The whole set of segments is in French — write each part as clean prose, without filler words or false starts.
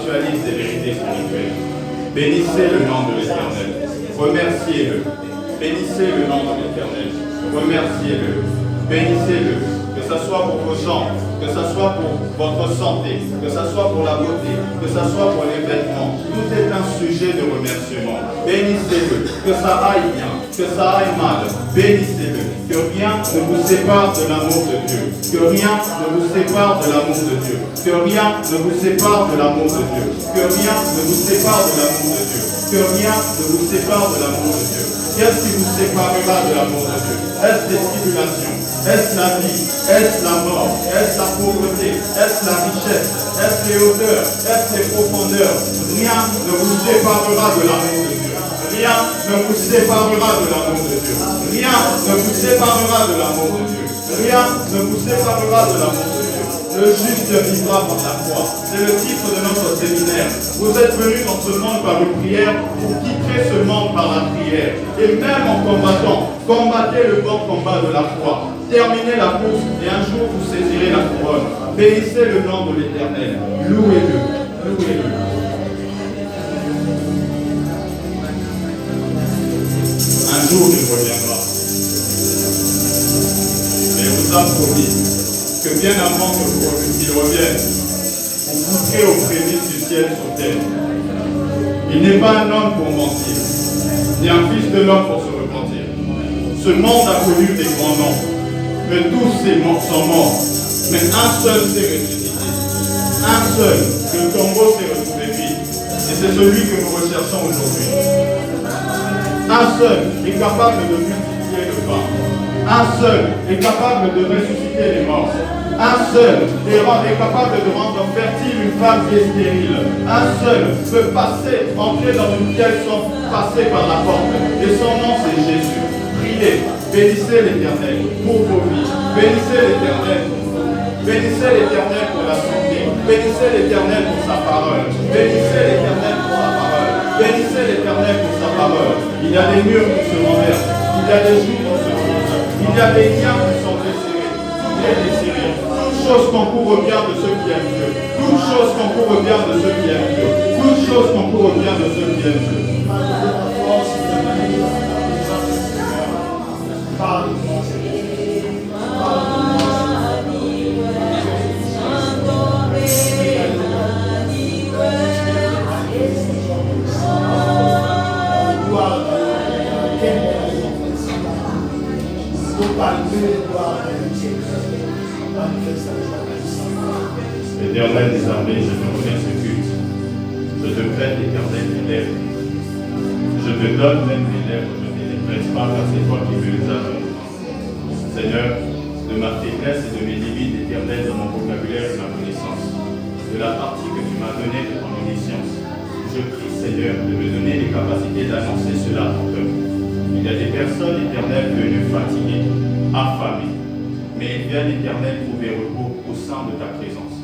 actualise des vérités spirituelles. Bénissez le nom de l'Éternel. Remerciez-le. Bénissez le nom de l'Éternel. Remerciez-le. Bénissez-le. Que ce soit pour vos jambes, que ce soit pour votre santé, que ce soit pour la beauté, que ce soit pour les vêtements. Tout est un sujet de remerciement. Bénissez-le. Que ça aille bien, que ça aille mal. Bénissez-le. Que rien ne vous sépare de l'amour de Dieu. Que rien ne vous sépare de l'amour de Dieu. Que rien ne vous sépare de l'amour de Dieu. Que rien ne vous sépare de l'amour de Dieu. Que rien ne vous sépare de l'amour de Dieu. Qu'est-ce qui vous séparera de l'amour de Dieu? Est-ce des tribulations? Est-ce la vie? Est-ce la mort? Est-ce la pauvreté? Est-ce la richesse? Est-ce les hauteurs? Est-ce les profondeurs? Rien ne vous séparera de l'amour de Dieu. Rien ne vous séparera de l'amour de Dieu. Rien ne vous séparera de l'amour de Dieu. Rien ne vous séparera de l'amour de Dieu. Le juste vivra par la foi. C'est le titre de notre séminaire. Vous êtes venus dans ce monde par une prière, vous quitterez ce monde par la prière. Et même en combattant, combattez le bon combat de la foi. Terminez la course et un jour vous saisirez la couronne. Bénissez le nom de l'Éternel. Louez-le. Louez-le. Un jour il reviendra. Mais il vous a promis que bien avant qu'il revienne, vous goûterez aux prémices du ciel sur terre. Il n'est pas un homme pour mentir, ni un fils de l'homme pour se repentir. Ce monde a connu des grands noms, mais tous ces morts sont morts. Mais un seul s'est ressuscité. Un seul, le tombeau s'est retrouvé vide. Et c'est celui que nous recherchons aujourd'hui. Un seul est capable de multiplier le pain. Un seul est capable de ressusciter les morts. Un seul est capable de rendre fertile une femme qui est stérile. Un seul peut entrer dans une pièce sans passer par la porte. Et son nom c'est Jésus. Priez, bénissez l'Éternel pour vos vies. Bénissez l'Éternel pour vous. Bénissez l'Éternel pour la santé. Bénissez l'Éternel pour sa parole. Bénissez l'Éternel pour sa parole. Bénissez l'Éternel pour sa parole. Il y a des murs qui se renversent. Il y a des jours qui se brisent. Il y a des liens qui sont desserrés. Tout est desserré. Toute chose concourt au bien de ceux qui aiment Dieu. Toute chose concourt au bien de ceux qui aiment Dieu. Toute chose concourt au bien de ceux qui aiment Dieu. Éternel des armées, je te persécute. Je te prête, Éternel, mes lèvres. Je te donne même mes lèvres, je ne les presse pas car c'est toi qui me les as données. Seigneur, de ma faiblesse et de mes limites, Éternel, de mon vocabulaire et de ma connaissance, de la partie que tu m'as donnée de ton omniscience, je prie, Seigneur, de me donner les capacités d'annoncer cela à ton peuple. Il y a des personnes, Éternel, venues fatiguées, affamées, mais elles viennent, Éternel, trouver repos au sein de ta présence.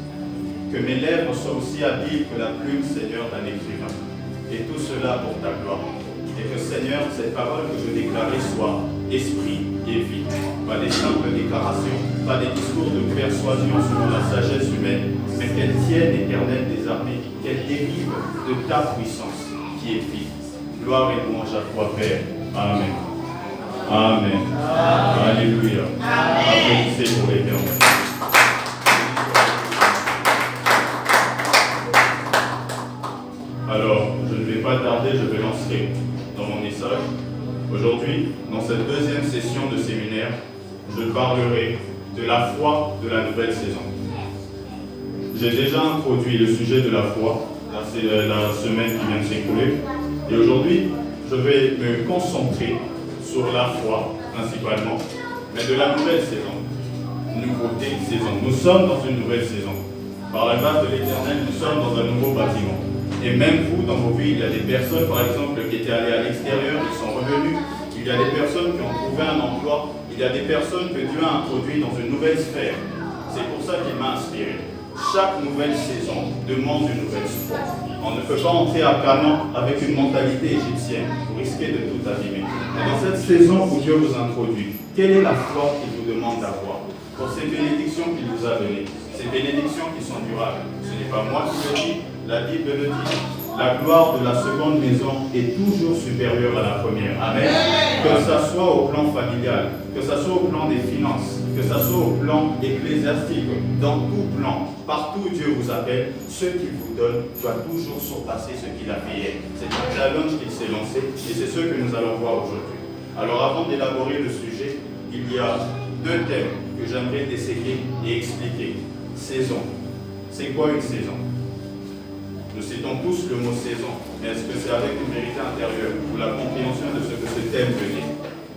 Que mes lèvres soient aussi habiles que la plume, Seigneur, d'un écrivain. Et tout cela pour ta gloire. Et que, Seigneur, cette parole que je déclarais soit esprit et vie. Pas des simples déclarations, pas des discours de persuasion selon la sagesse humaine, mais qu'elle tienne, Éternel des armées, qu'elle dérive de ta puissance qui est vie. Gloire et louange à toi, Père. Amen. Amen. Amen. Alléluia. Applaudissez pour l'Éternel. Alors, je ne vais pas tarder, je vais lancer dans mon message. Aujourd'hui, dans cette deuxième session de séminaire, je parlerai de la foi de la nouvelle saison. J'ai déjà introduit le sujet de la foi, c'est la semaine qui vient de s'écouler. Et aujourd'hui, je vais me concentrer sur la foi, principalement, mais de la nouvelle saison. Nouveauté, saison. Nous sommes dans une nouvelle saison. Par la grâce de l'Éternel, nous sommes dans un nouveau bâtiment. Et même vous, dans vos vies, il y a des personnes, par exemple, qui étaient allées à l'extérieur, qui sont revenues. Il y a des personnes qui ont trouvé un emploi. Il y a des personnes que Dieu a introduites dans une nouvelle sphère. C'est pour ça qu'il m'a inspiré. Chaque nouvelle saison demande une nouvelle foi. On ne peut pas entrer à Canaan avec une mentalité égyptienne. Vous risquez de tout abîmer. Mais dans cette saison où Dieu vous introduit, quelle est la foi qu'il vous demande d'avoir pour ces bénédictions qu'il vous a données? Ces bénédictions qui sont durables. Ce n'est pas moi qui le dis. la Bible le dit, la gloire de la seconde maison est toujours supérieure à la première. Amen. Que ce soit au plan familial, que ce soit au plan des finances, que ce soit au plan ecclésiastique, dans tout plan, partout où Dieu vous appelle, ce qu'il vous donne doit toujours surpasser ce qu'il a fait hier. C'est un challenge qu'il s'est lancé et c'est ce que nous allons voir aujourd'hui. Alors avant d'élaborer le sujet, il y a deux thèmes que j'aimerais disséquer et expliquer. Saison. C'est quoi une saison? Nous citons tous le mot saison, mais est-ce que c'est avec une vérité intérieure ou la compréhension de ce que ce thème veut dire?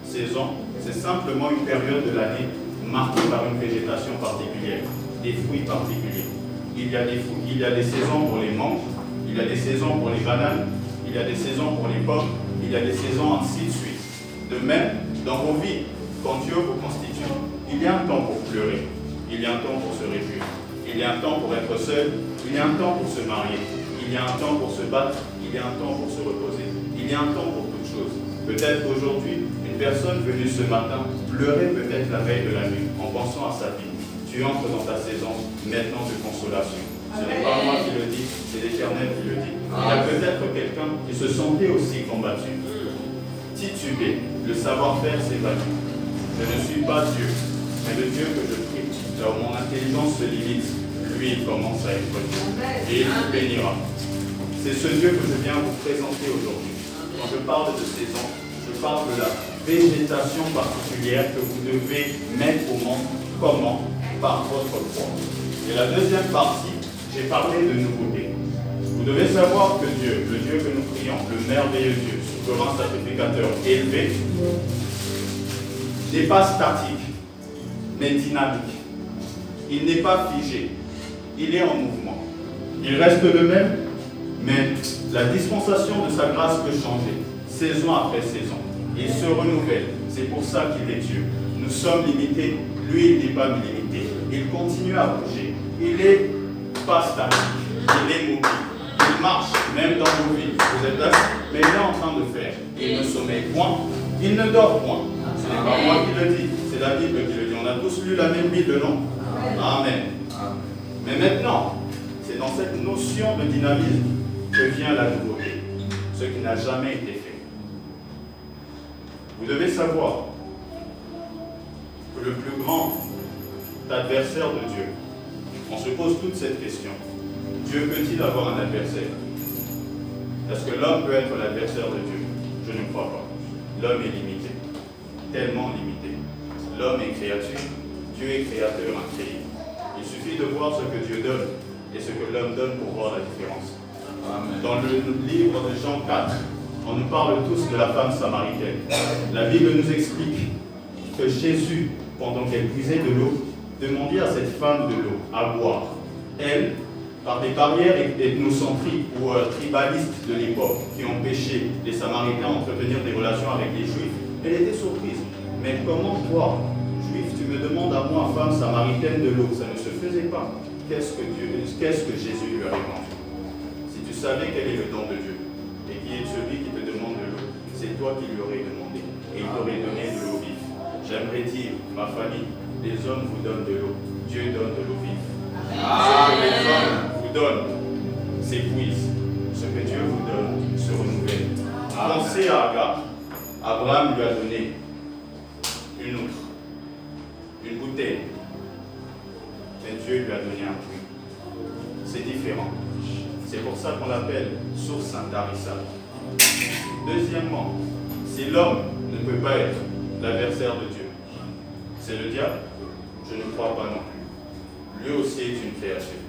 Saison, c'est simplement une période de l'année marquée par une végétation particulière, des fruits particuliers. Il y a des saisons pour les mangues, il y a des saisons pour les bananes, il y a des saisons pour les pommes, il y a des saisons ainsi de suite. De même, dans vos vies, quand Dieu vous constitue, il y a un temps pour pleurer, il y a un temps pour se réjouir, il y a un temps pour être seul, il y a un temps pour se marier. Il y a un temps pour se battre, il y a un temps pour se reposer, il y a un temps pour toutes choses. Peut-être qu'aujourd'hui, une personne venue ce matin pleurait peut-être la veille de la nuit en pensant à sa vie. Tu entres dans ta saison maintenant de consolation. Ce n'est pas moi qui le dis, c'est l'Éternel qui le dit. Il y a peut-être quelqu'un qui se sentait aussi combattu, titubé, le savoir-faire s'évanouit. Je ne suis pas Dieu, mais le Dieu que je prie, là où mon intelligence se limite, lui, il commence à être Dieu. Et il vous bénira. C'est ce Dieu que je viens vous présenter aujourd'hui. Quand je parle de saison, je parle de la végétation particulière que vous devez mettre au monde. Comment? Par votre foi. Et la deuxième partie, j'ai parlé de nouveauté. Vous devez savoir que Dieu, le Dieu que nous prions, le merveilleux Dieu, souverain sacrificateur, élevé, n'est pas statique, mais dynamique. Il n'est pas figé. Il est en mouvement. Il reste le même, mais la dispensation de sa grâce peut changer, saison après saison. Il se renouvelle. C'est pour ça qu'il est Dieu. Nous sommes limités. Lui, il n'est pas limité. Il continue à bouger. Il n'est pas statique. Il est mobile. Il marche, même dans vos vies. Vous êtes assis, mais il est en train de faire. Il ne sommeille point. Il ne dort point. Ce n'est pas moi qui le dis. C'est la Bible qui le dit. On a tous lu la même Bible, non? Amen. Mais maintenant, c'est dans cette notion de dynamisme que vient la nouveauté, ce qui n'a jamais été fait. Vous devez savoir que le plus grand adversaire de Dieu, on se pose toute cette question. Dieu peut-il avoir un adversaire? Est-ce que l'homme peut être l'adversaire de Dieu? Je ne crois pas. L'homme est limité, tellement limité. L'homme est créature, Dieu est créateur incréé. Il suffit de voir ce que Dieu donne et ce que l'homme donne pour voir la différence. Amen. Dans le livre de Jean 4, on nous parle tous de la femme samaritaine. La Bible nous explique que Jésus, pendant qu'elle puisait de l'eau, demandait à cette femme de l'eau à boire. Elle, par des barrières ethnocentriques ou tribalistes de l'époque qui empêchaient les Samaritains d'entretenir des relations avec les Juifs, elle était surprise. Mais comment toi, Juif, tu me demandes à moi, femme samaritaine, de l'eau? Ça ne se faisait pas. Qu'est-ce que Jésus lui a répondu? Si tu savais quel est le don de Dieu, et qui est celui qui te demande de l'eau, c'est toi qui lui aurais demandé, et il t'aurait donné de l'eau vive. J'aimerais dire, ma famille, les hommes vous donnent de l'eau, Dieu donne de l'eau vive. Ce que les hommes vous donnent s'épuise, ce que Dieu vous donne se renouvelle. Pensez à Agar. Abraham lui a donné une outre, une bouteille. Mais Dieu lui a donné un puits. C'est différent. C'est pour ça qu'on l'appelle source intarissable. Deuxièmement, si l'homme ne peut pas être l'adversaire de Dieu, c'est le diable? Je ne crois pas non plus. Lui aussi est une créature.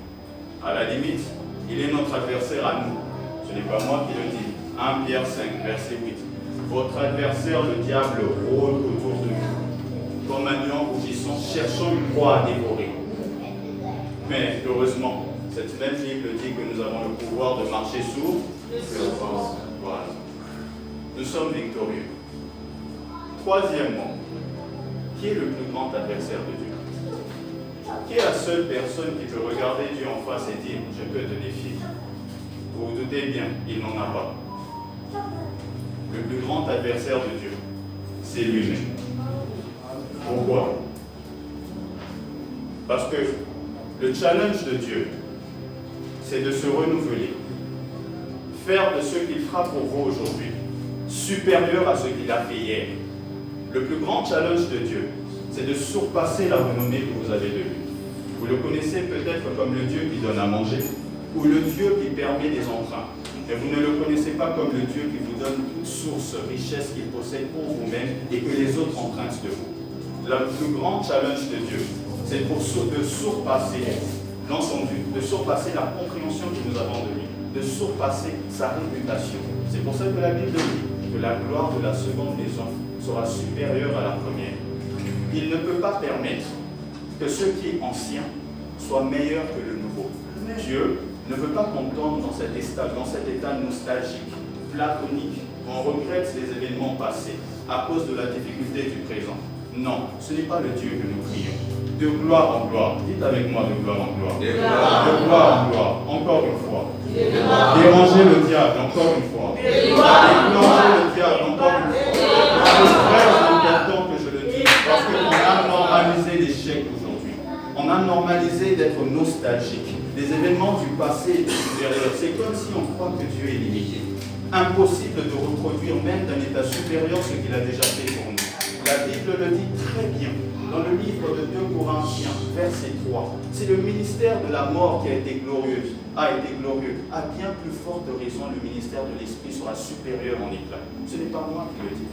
À la limite, il est notre adversaire à nous. Ce n'est pas moi qui le dis. 1 Pierre 5, verset 8. Votre adversaire, le diable, rôde autour de nous, comme un lion rougissant, cherchant une proie à dévorer. Mais heureusement, cette même Bible dit que nous avons le pouvoir de marcher sur voilà. Nous sommes victorieux. Troisièmement, qui est le plus grand adversaire de Dieu? Qui est la seule personne qui peut regarder Dieu en face et dire « Je peux te défier ». Vous vous doutez bien, il n'en a pas. Le plus grand adversaire de Dieu, c'est lui-même. Pourquoi? Parce que le challenge de Dieu, c'est de se renouveler. Faire de ce qu'il fera pour vous aujourd'hui supérieur à ce qu'il a fait hier. Le plus grand challenge de Dieu, c'est de surpasser la renommée que vous avez de lui. Vous le connaissez peut-être comme le Dieu qui donne à manger, ou le Dieu qui permet des emprunts. Mais vous ne le connaissez pas comme le Dieu qui vous donne toute source, richesse qu'il possède pour vous-même et que les autres empruntent de vous. Le plus grand challenge de Dieu, c'est de surpasser dans son but, de surpasser la compréhension que nous avons de lui, de surpasser sa réputation. C'est pour ça que la Bible dit que la gloire de la seconde maison sera supérieure à la première. Il ne peut pas permettre que ce qui est ancien soit meilleur que le nouveau. Dieu ne veut pas qu'on tombe dans cet état nostalgique, platonique, où on regrette les événements passés à cause de la difficulté du présent. Non, ce n'est pas le Dieu que nous prions. De gloire en gloire, dites avec moi de gloire en gloire. De gloire en gloire, encore une fois. Déranger le diable, encore une fois. Déclencher le diable, encore une fois. C'est très important que je le dise, parce qu'on a normalisé l'échec aujourd'hui. On a normalisé d'être nostalgique. Les événements du passé et du supérieur, c'est comme si on croit que Dieu est limité. Impossible de reproduire même d'un état supérieur ce qu'il a déjà fait pour nous. La Bible le dit très bien. Dans le livre de 2 Corinthiens, verset 3, c'est le ministère de la mort qui a été glorieux. À bien plus forte raison, le ministère de l'Esprit sera supérieur en éclat. Ce n'est pas moi qui le dis,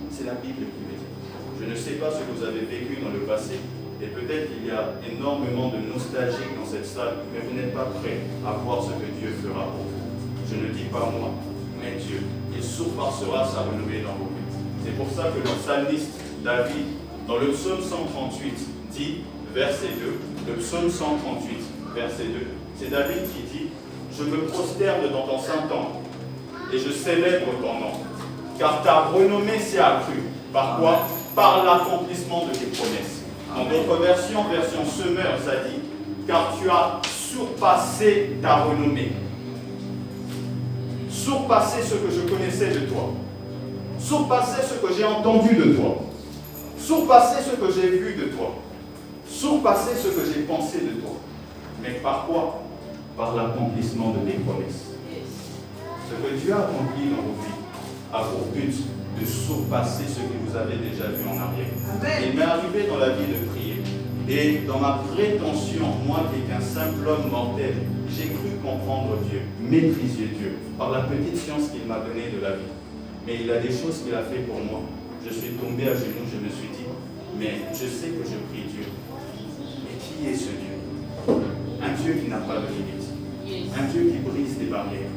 c'est la Bible qui le dit. Je ne sais pas ce que vous avez vécu dans le passé, et peut-être qu'il y a énormément de nostalgie dans cette salle, mais vous n'êtes pas prêts à voir ce que Dieu fera pour vous. Je ne dis pas moi, mais Dieu. Il surpassera sa renommée dans vos vies. C'est pour ça que le psalmiste David, dans le psaume 138, dit, verset 2, le psaume 138, verset 2, c'est David qui dit, « Je me prosterne dans ton saint temple, et je célèbre ton nom, car ta renommée s'est accrue. » Par quoi? Par l'accomplissement de tes promesses. Dans d'autres versions, version Semeur, ça dit, « Car tu as surpassé ta renommée. » Surpassé ce que je connaissais de toi. Surpassé ce que j'ai entendu de toi. Surpasser ce que j'ai vu de toi. Surpasser ce que j'ai pensé de toi. Mais par quoi? Par l'accomplissement de tes promesses. Ce que Dieu a accompli dans vos vies a pour but de surpasser ce que vous avez déjà vu en arrière. Il m'est arrivé dans la vie de prier. Et dans ma prétention, moi qui est qu'un simple homme mortel, j'ai cru comprendre Dieu, maîtriser Dieu, par la petite science qu'il m'a donnée de la vie. Mais il a des choses qu'il a fait pour moi. Je suis tombé à genoux, je me suis dit, mais je sais que je prie Dieu. Mais qui est ce Dieu? Un Dieu qui n'a pas de limite. Un Dieu qui brise des barrières.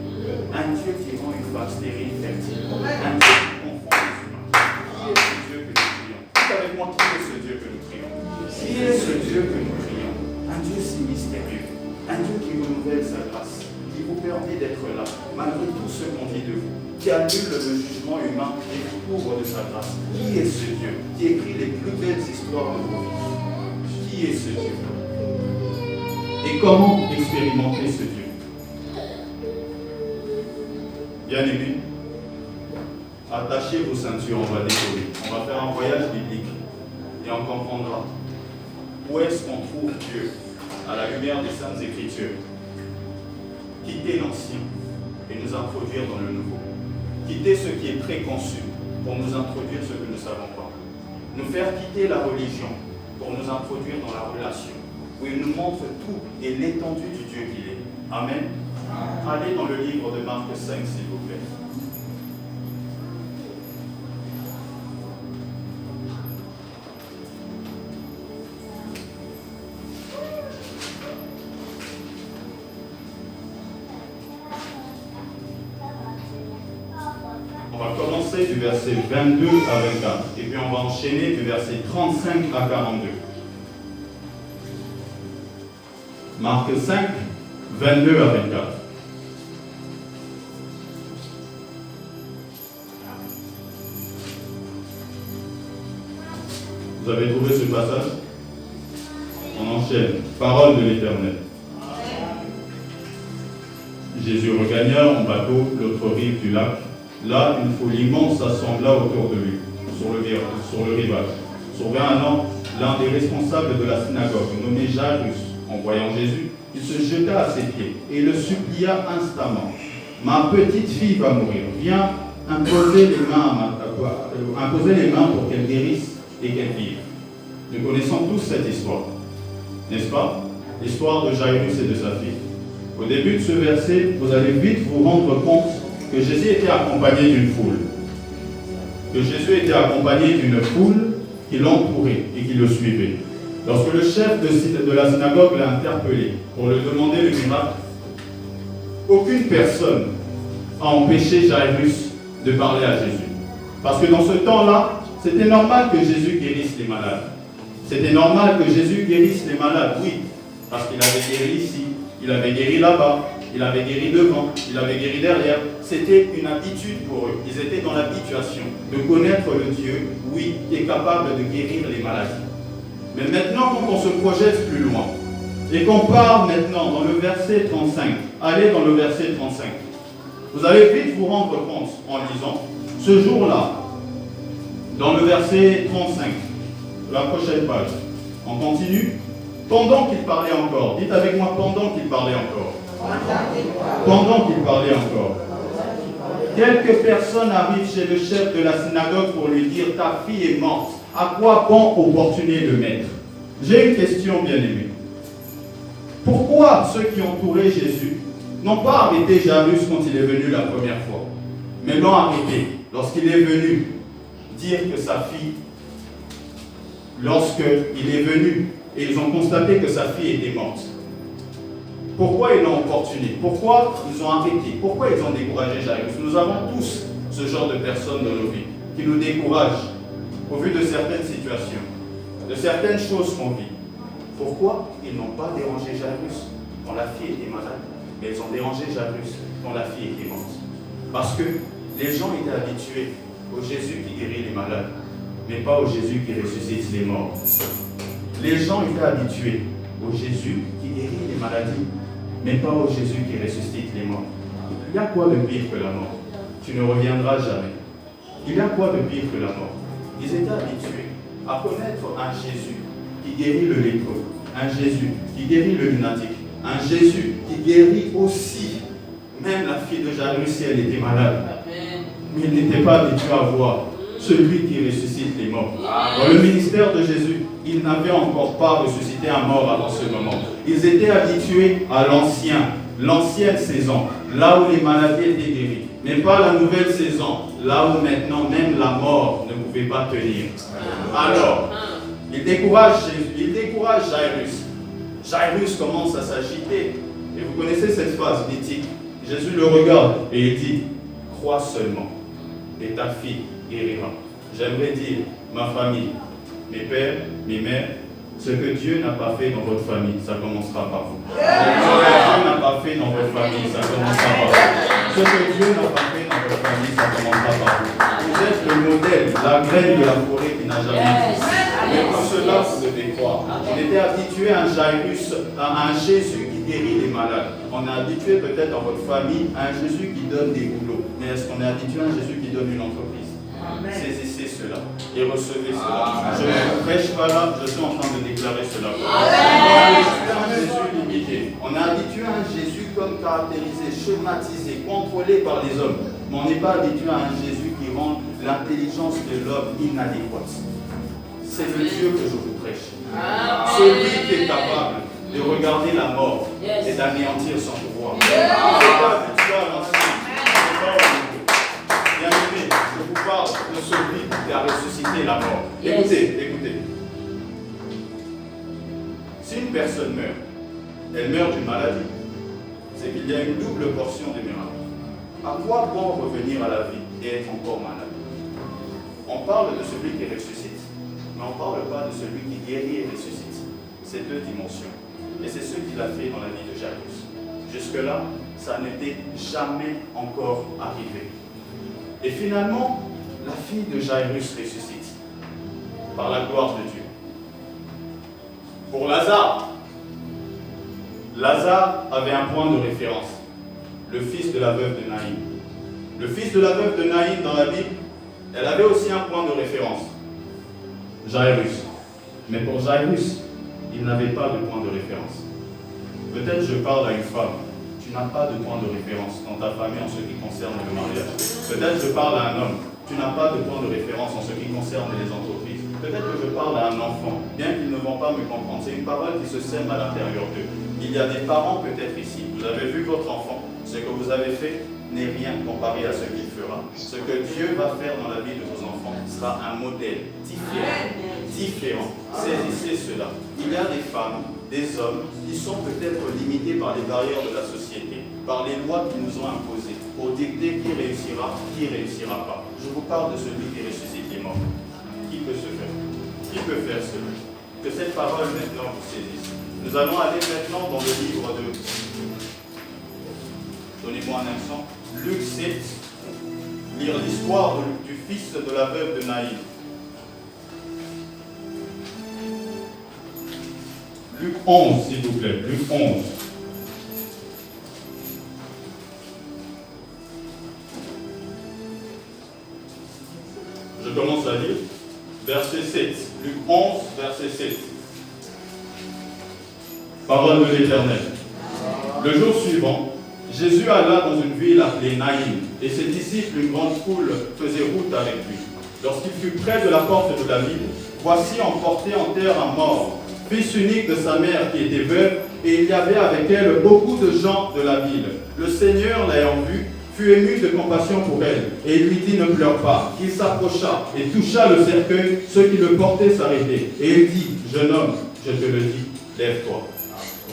Un Dieu qui rend une femme stérile fertile. Un Dieu qui confond les humains. Qui est ce Dieu que nous prions? Dites avec moi, qui est ce Dieu que nous prions? Qui est ce Dieu que nous prions? Un Dieu si mystérieux. Un Dieu qui renouvelle sa grâce. Qui vous permet d'être là, malgré tout ce qu'on dit de vous. Qui annule le jugement humain et vous couvre de sa grâce. Qui est ce Dieu qui écrit les plus belles histoires de vos vies? Qui est ce Dieu? Et comment expérimenter ce Dieu? Bien-aimés, attachez vos ceintures, on va décoller. On va faire un voyage biblique et on comprendra où est-ce qu'on trouve Dieu à la lumière des Saintes Écritures. Quitter l'ancien et nous introduire dans le nouveau. Quitter ce qui est préconçu pour nous introduire ce que nous ne savons pas. Nous faire quitter la religion pour nous introduire dans la relation, où il nous montre tout et l'étendue du Dieu qu'il est. Amen. Allez dans le livre de Marc 5, s'il vous plaît. On va commencer du verset 22 à 24, et puis on va enchaîner du verset 35 à 42. Marc 5, 22 à 24. Vous avez trouvé ce passage? On enchaîne. Parole de l'Éternel. Jésus regagna en bateau l'autre rive du lac. Là, une foule immense s'assembla autour de lui, sur le rivage. Survint l'un des responsables de la synagogue, nommé Jairus. En voyant Jésus, il se jeta à ses pieds et le supplia instamment. Ma petite fille va mourir. Viens imposer les mains pour qu'elle guérisse et qu'elle vive. Nous connaissons tous cette histoire, n'est-ce pas? L'histoire de Jairus et de sa fille. Au début de ce verset, vous allez vite vous rendre compte que Jésus était accompagné d'une foule. Que Jésus était accompagné d'une foule qui l'entourait et qui le suivait. Lorsque le chef de la synagogue l'a interpellé pour lui demander le miracle, aucune personne a empêché Jairus de parler à Jésus. Parce que dans ce temps-là, c'était normal que Jésus guérisse les malades. C'était normal que Jésus guérisse les malades, oui. Parce qu'il avait guéri ici, il avait guéri là-bas, il avait guéri devant, il avait guéri derrière. C'était une habitude pour eux. Ils étaient dans l'habituation de connaître le Dieu, oui, qui est capable de guérir les maladies. Mais maintenant, quand on se projette plus loin, et qu'on part maintenant dans le verset 35, allez dans le verset 35, vous allez vite vous rendre compte en lisant, ce jour-là, dans le verset 35, la prochaine page, on continue. Pendant qu'il parlait encore, dites avec moi, pendant qu'il parlait encore. Pendant qu'il parlait encore. Quelques personnes arrivent chez le chef de la synagogue pour lui dire, ta fille est morte. À quoi bon opportuner le maître? J'ai une question, bien-aimée. Pourquoi ceux qui entouraient Jésus n'ont pas arrêté Jairus quand il est venu la première fois, mais l'ont arrêté lorsqu'il est venu dire que sa fille, lorsqu'il est venu et ils ont constaté que sa fille était morte? Pourquoi ils l'ont opportuné? Pourquoi ils ont arrêté? Pourquoi ils ont découragé Jairus? Nous avons tous ce genre de personnes dans nos vies qui nous découragent au vu de certaines situations, de certaines choses qu'on vit. Pourquoi ils n'ont pas dérangé Jairus quand la fille était malade, mais ils ont dérangé Jairus quand la fille était morte? Parce que les gens étaient habitués au Jésus qui guérit les malades, mais pas au Jésus qui ressuscite les morts. Les gens étaient habitués au Jésus qui guérit les maladies, mais pas au Jésus qui ressuscite les morts. Il y a quoi de pire que la mort? Tu ne reviendras jamais. Il y a quoi de pire que la mort? Ils étaient habitués à connaître un Jésus qui guérit le lépreux, un Jésus qui guérit le lunatique, un Jésus qui guérit aussi même la fille de Jairus si elle était malade. Mais ils n'étaient pas habitués à voir celui qui ressuscite les morts. Dans le ministère de Jésus, ils n'avaient encore pas ressuscité un mort avant ce moment. Ils étaient habitués à l'ancienne saison, là où les maladies étaient guéries, mais pas la nouvelle saison, là où maintenant même la mort ne pouvait pas tenir. Alors, il décourage Jairus. Jairus commence à s'agiter. Et vous connaissez cette phrase mythique. Jésus le regarde et il dit, crois seulement et ta fille guérira. J'aimerais dire, ma famille, mes pères, mes mères, ce que Dieu n'a pas fait dans votre famille, ça commencera par vous. Ce que Dieu n'a pas fait dans votre famille, ça commencera par vous. Ce que Dieu n'a pas fait dans votre famille, ça commencera par vous. Vous êtes le modèle, la graine de la forêt qui n'a jamais poussé. Mais pour cela, vous devez croire. On était habitué à un Jairus, à un Jésus qui guérit les malades. On est habitué peut-être dans votre famille à un Jésus qui donne des boulots. Mais est-ce qu'on est habitué à un Jésus qui donne une entreprise? Saisissez cela et recevez cela. Je ne prêche pas là, je suis en train de déclarer cela. On est habitué à un Jésus limité. On est habitué à un Jésus comme caractérisé, schématisé, contrôlé par les hommes. Mais on n'est pas habitué à un Jésus qui rend l'intelligence de l'homme inadéquate. C'est le Dieu que je vous prêche. Celui qui est capable de regarder la mort et d'anéantir son pouvoir. Il n'est pas habitué à l'ancien. Bien aimé, je vous parle de celui qui a ressuscité la mort. Écoutez. Si une personne meurt, elle meurt d'une maladie, c'est qu'il y a une double portion de miracle. À quoi bon revenir à la vie et être encore malade? On parle de celui qui ressuscite, mais on ne parle pas de celui qui guérit et ressuscite. C'est deux dimensions. Et c'est ce qu'il a fait dans la vie de Jairus. Jusque-là, ça n'était jamais encore arrivé. Et finalement, la fille de Jairus ressuscite par la gloire de Dieu. Pour Lazare, Lazare avait un point de référence, le fils de la veuve de Naïm. Le fils de la veuve de Naïm dans la Bible, elle avait aussi un point de référence, Jairus. Mais pour Jairus, il n'avait pas de point de référence. Peut-être je parle à une femme. Tu n'as pas de point de référence dans ta famille en ce qui concerne le mariage. Peut-être je parle à un homme. Tu n'as pas de point de référence en ce qui concerne les entreprises. Peut-être que je parle à un enfant, bien qu'ils ne vont pas me comprendre. C'est une parole qui se sème à l'intérieur d'eux. Il y a des parents peut-être ici. Vous avez vu votre enfant. Ce que vous avez fait n'est rien comparé à ce qu'il fera. Ce que Dieu va faire dans la vie de vos enfants sera un modèle différent. Saisissez cela. Il y a des femmes, des hommes qui sont peut-être limités par les barrières de la société, par les lois qui nous ont imposées, pour dicter qui réussira pas. Je vous parle de celui qui ressuscite les morts. Qui peut se faire? Qui peut faire cela? Que cette parole maintenant vous saisisse. Nous allons aller maintenant dans le livre de... Donnez-moi un instant. Luc 7, lire l'histoire du fils de la veuve de Naïm. Luc 11, s'il vous plaît. Luc 11. Je commence à lire. Verset 7. Luc 11, verset 7. Parole de l'Éternel. Le jour suivant, Jésus alla dans une ville appelée Naïm, et ses disciples, une grande foule, faisaient route avec lui. Lorsqu'il fut près de la porte de la ville, voici emporté en terre un mort, fils unique de sa mère qui était veuve, et il y avait avec elle beaucoup de gens de la ville. Le Seigneur, l'ayant vue, fut ému de compassion pour elle, et il lui dit: ne pleure pas. Il s'approcha et toucha le cercueil, ceux qui le portaient s'arrêtaient. Et il dit: jeune homme, je te le dis, lève-toi.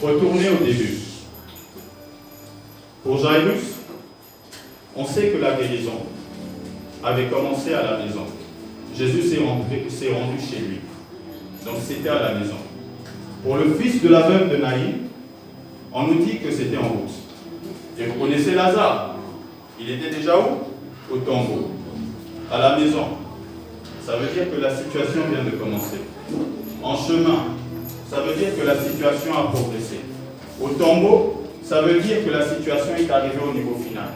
Retournez au début. Pour Jairus, on sait que la guérison avait commencé à la maison. Jésus s'est rendu chez lui. Donc c'était à la maison. Pour le fils de la veuve de Naïm, on nous dit que c'était en route. Et vous connaissez Lazare. Il était déjà où? Au tombeau. À la maison. Ça veut dire que la situation vient de commencer. En chemin, ça veut dire que la situation a progressé. Au tombeau, ça veut dire que la situation est arrivée au niveau final.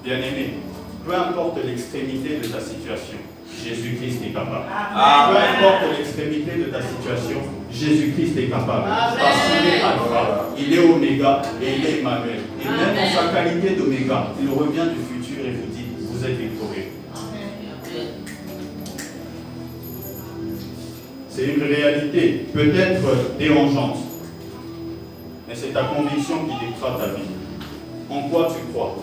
Bien-aimé, peu importe l'extrémité de ta situation, Jésus-Christ est capable. Peu importe l'extrémité de ta situation, Jésus-Christ est capable. Parce qu'il est Alpha, il est Oméga et il est Emmanuel. Et même dans sa qualité d'Oméga, il revient du futur et vous dit: vous êtes victorieux. C'est une réalité, peut-être dérangeante, mais c'est ta conviction qui dictera ta vie. En quoi tu crois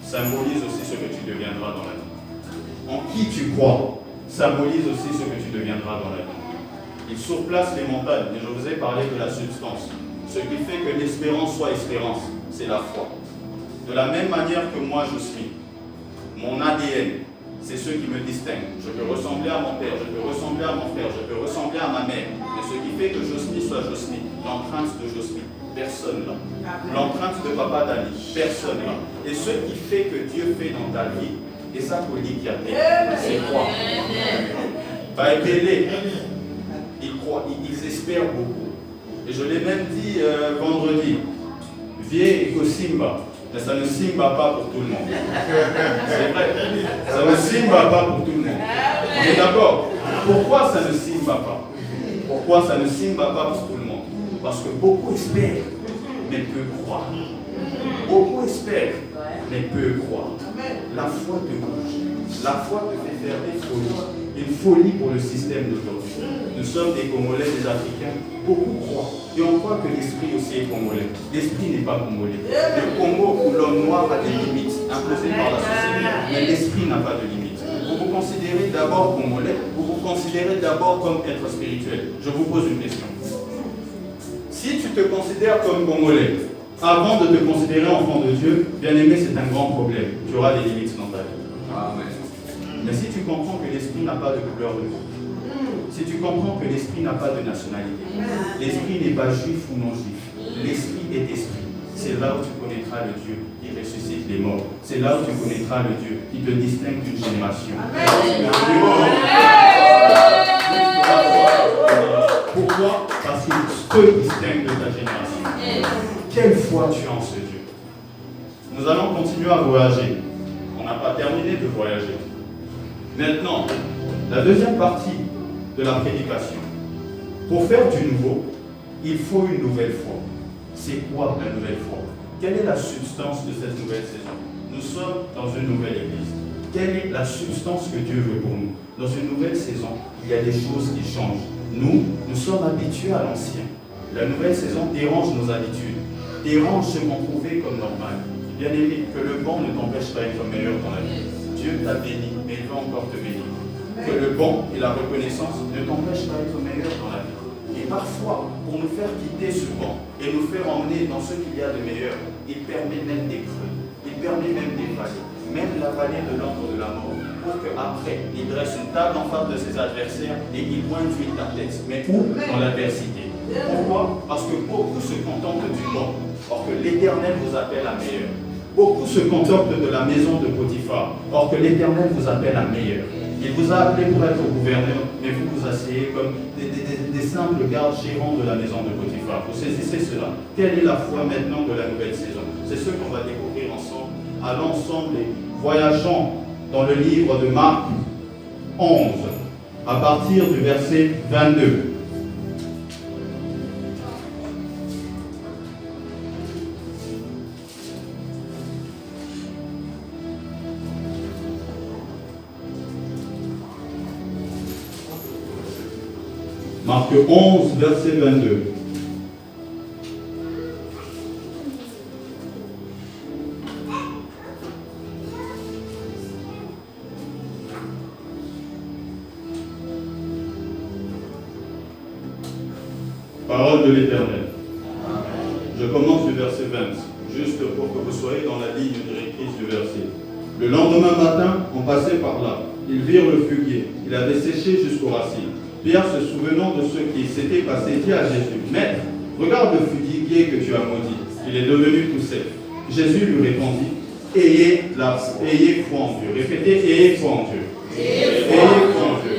symbolise aussi ce que tu deviendras dans la vie. En qui tu crois symbolise aussi ce que tu deviendras dans la vie. Il surplace les montagnes, et je vous ai parlé de la substance. Ce qui fait que l'espérance soit espérance, c'est la foi. De la même manière que moi je suis, mon ADN, c'est ce qui me distingue. Je peux ressembler à mon père, je peux ressembler à mon frère, je peux ressembler à ma mère. Mais ce qui fait que Josny soit Josny, l'empreinte de Josny, personne là. L'empreinte de Papa Dali, personne là. Et ce qui fait que Dieu fait dans ta vie, et ça pour dire qu'il y a c'est quoi? Ils croient, ils espèrent beaucoup. Et je l'ai même dit vendredi, viens et Simba. Mais ça ne simba pas pour tout le monde. C'est vrai. Ça ne simba pas pour tout le monde. On est d'accord? Pourquoi ça ne simba pas? Pourquoi ça ne simba pas pour tout le monde? Parce que beaucoup espèrent, mais peu croient. Beaucoup espèrent, mais peu croient. La foi te bouge. La foi te fait faire des folies. Une folie pour le système d'aujourd'hui. Nous sommes des Congolais, des Africains. Beaucoup croient. Et on croit que l'esprit aussi est congolais. L'esprit n'est pas congolais. Le Congo où l'homme noir a des limites imposées par la société. Mais l'esprit n'a pas de limites. Vous vous considérez d'abord congolais, vous vous considérez d'abord comme être spirituel. Je vous pose une question. Si tu te considères comme congolais, avant de te considérer enfant de Dieu, bien aimé, c'est un grand problème. Tu auras des limites dans ta vie. Amen. Mais si tu comprends que l'esprit n'a pas de couleur de peau, si tu comprends que l'esprit n'a pas de nationalité, l'esprit n'est pas juif ou non juif, l'esprit est esprit. C'est là où tu connaîtras le Dieu qui ressuscite les morts. C'est là où tu connaîtras le Dieu qui te distingue d'une génération. Pourquoi? Parce qu'il te distingue de ta génération. Quelle foi tu as en ce Dieu? Nous allons continuer à voyager. On n'a pas terminé de voyager. Maintenant, la deuxième partie de la prédication. Pour faire du nouveau, il faut une nouvelle foi. c'est quoi la nouvelle foi? Quelle est la substance de cette nouvelle saison? Nous sommes dans une nouvelle église. Quelle est la substance que Dieu veut pour nous? Dans une nouvelle saison, il y a des choses qui changent. Nous sommes habitués à l'ancien. La nouvelle saison dérange nos habitudes, dérange ce qu'on trouvait comme normal. Bien aimé, que le bon ne t'empêche pas d'être meilleur dans la vie. Dieu t'a béni, mais il va encore te bénir. Que le bon et la reconnaissance ne t'empêchent pas d'être meilleur dans la vie. Et parfois, pour nous faire quitter ce bon et nous faire emmener dans ce qu'il y a de meilleur, il permet même des creux, il permet même des vallées, même la vallée de l'ombre de la mort, pour qu'après, il dresse une table en face de ses adversaires et il pointe ta tête. Mais où? Dans l'adversité. Pourquoi? Parce que beaucoup se contentent du bon, or que l'Éternel vous appelle à meilleur. Beaucoup se contentent de la maison de Potiphar, or que l'Éternel vous appelle à meilleur. Il vous a appelé pour être gouverneur, mais vous vous asseyez comme des simples gardes gérants de la maison de Potiphar. Vous saisissez cela. Quelle est la foi maintenant de la nouvelle saison? C'est ce qu'on va découvrir ensemble. Allons ensemble et voyageons dans le livre de Marc 11, à partir du verset 22. Marc 11, verset 22. Parole de l'Éternel. Je commence du verset 20, juste pour que vous soyez dans la ligne directrice du verset. Le lendemain matin, on passait par là. Ils virent le figuier. Il avait séché jusqu'aux racines. Pierre, se souvenant de ce qui s'était passé, dit à Jésus, « Maître, regarde le figuier que tu as maudit. Il est devenu tout sec. » Jésus lui répondit, « Ayez foi en Dieu. » Répétez, « Ayez foi en Dieu. » Ayez foi en Dieu.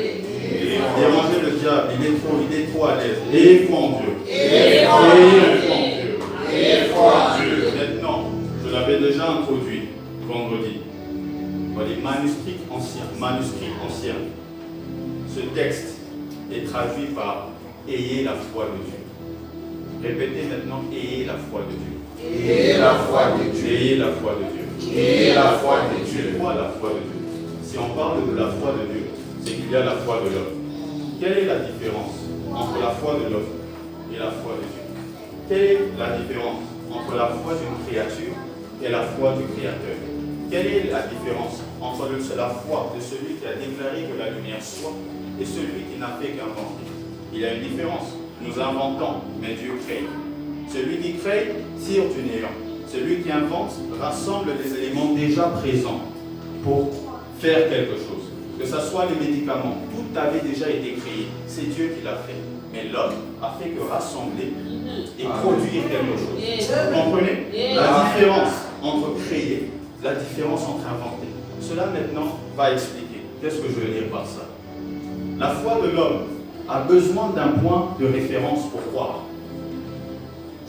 Dérangez le diable, il est trop à l'aise. Ayez foi en Dieu. Ayez foi en Dieu. Ayez foi en Dieu. Maintenant, je l'avais déjà introduit vendredi. Les manuscrits anciens. Ce texte est traduit par « Ayez la foi de Dieu ». Répétez maintenant « Ayez la foi de Dieu ». Ayez la foi de Dieu. Ayez la foi de Dieu. Ayez la foi de Dieu. C'est quoi la foi de Dieu? Si on parle de la foi de Dieu, c'est qu'il y a la foi de l'homme. Quelle est la différence entre la foi de l'homme et la foi de Dieu? Quelle est la différence entre la foi d'une créature et la foi du Créateur? Quelle est la différence entre la foi de celui qui a déclaré que la lumière soit et celui qui n'a fait qu'inventer? Il y a une différence. Nous inventons, mais Dieu crée. Celui qui crée tire du néant. Celui qui invente rassemble les éléments déjà présents pour faire quelque chose. Que ce soit les médicaments, tout avait déjà été créé. C'est Dieu qui l'a fait. Mais l'homme a fait que rassembler et produire quelque chose. Vous comprenez? La différence entre créer, la différence entre inventer. Cela maintenant va expliquer. Qu'est-ce que je veux dire par ça? La foi de l'homme a besoin d'un point de référence pour croire.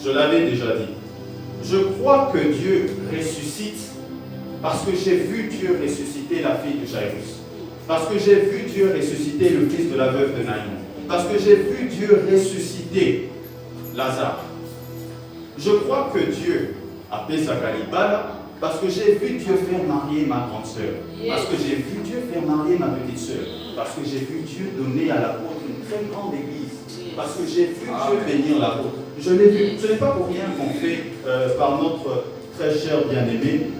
Je l'avais déjà dit. Je crois que Dieu ressuscite parce que j'ai vu Dieu ressusciter la fille de Jairus. Parce que j'ai vu Dieu ressusciter le fils de la veuve de Naïm. Parce que j'ai vu Dieu ressusciter Lazare. Je crois que Dieu a fait sa Bala parce que j'ai vu Dieu faire marier ma grande sœur. Parce que j'ai vu Dieu faire marier ma petite sœur. Parce que j'ai vu Dieu donner à l'apôtre une très grande église. Parce que j'ai vu Dieu bénir l'apôtre. Je l'ai vu. Ce n'est pas pour rien qu'on fait par notre très cher bien-aimé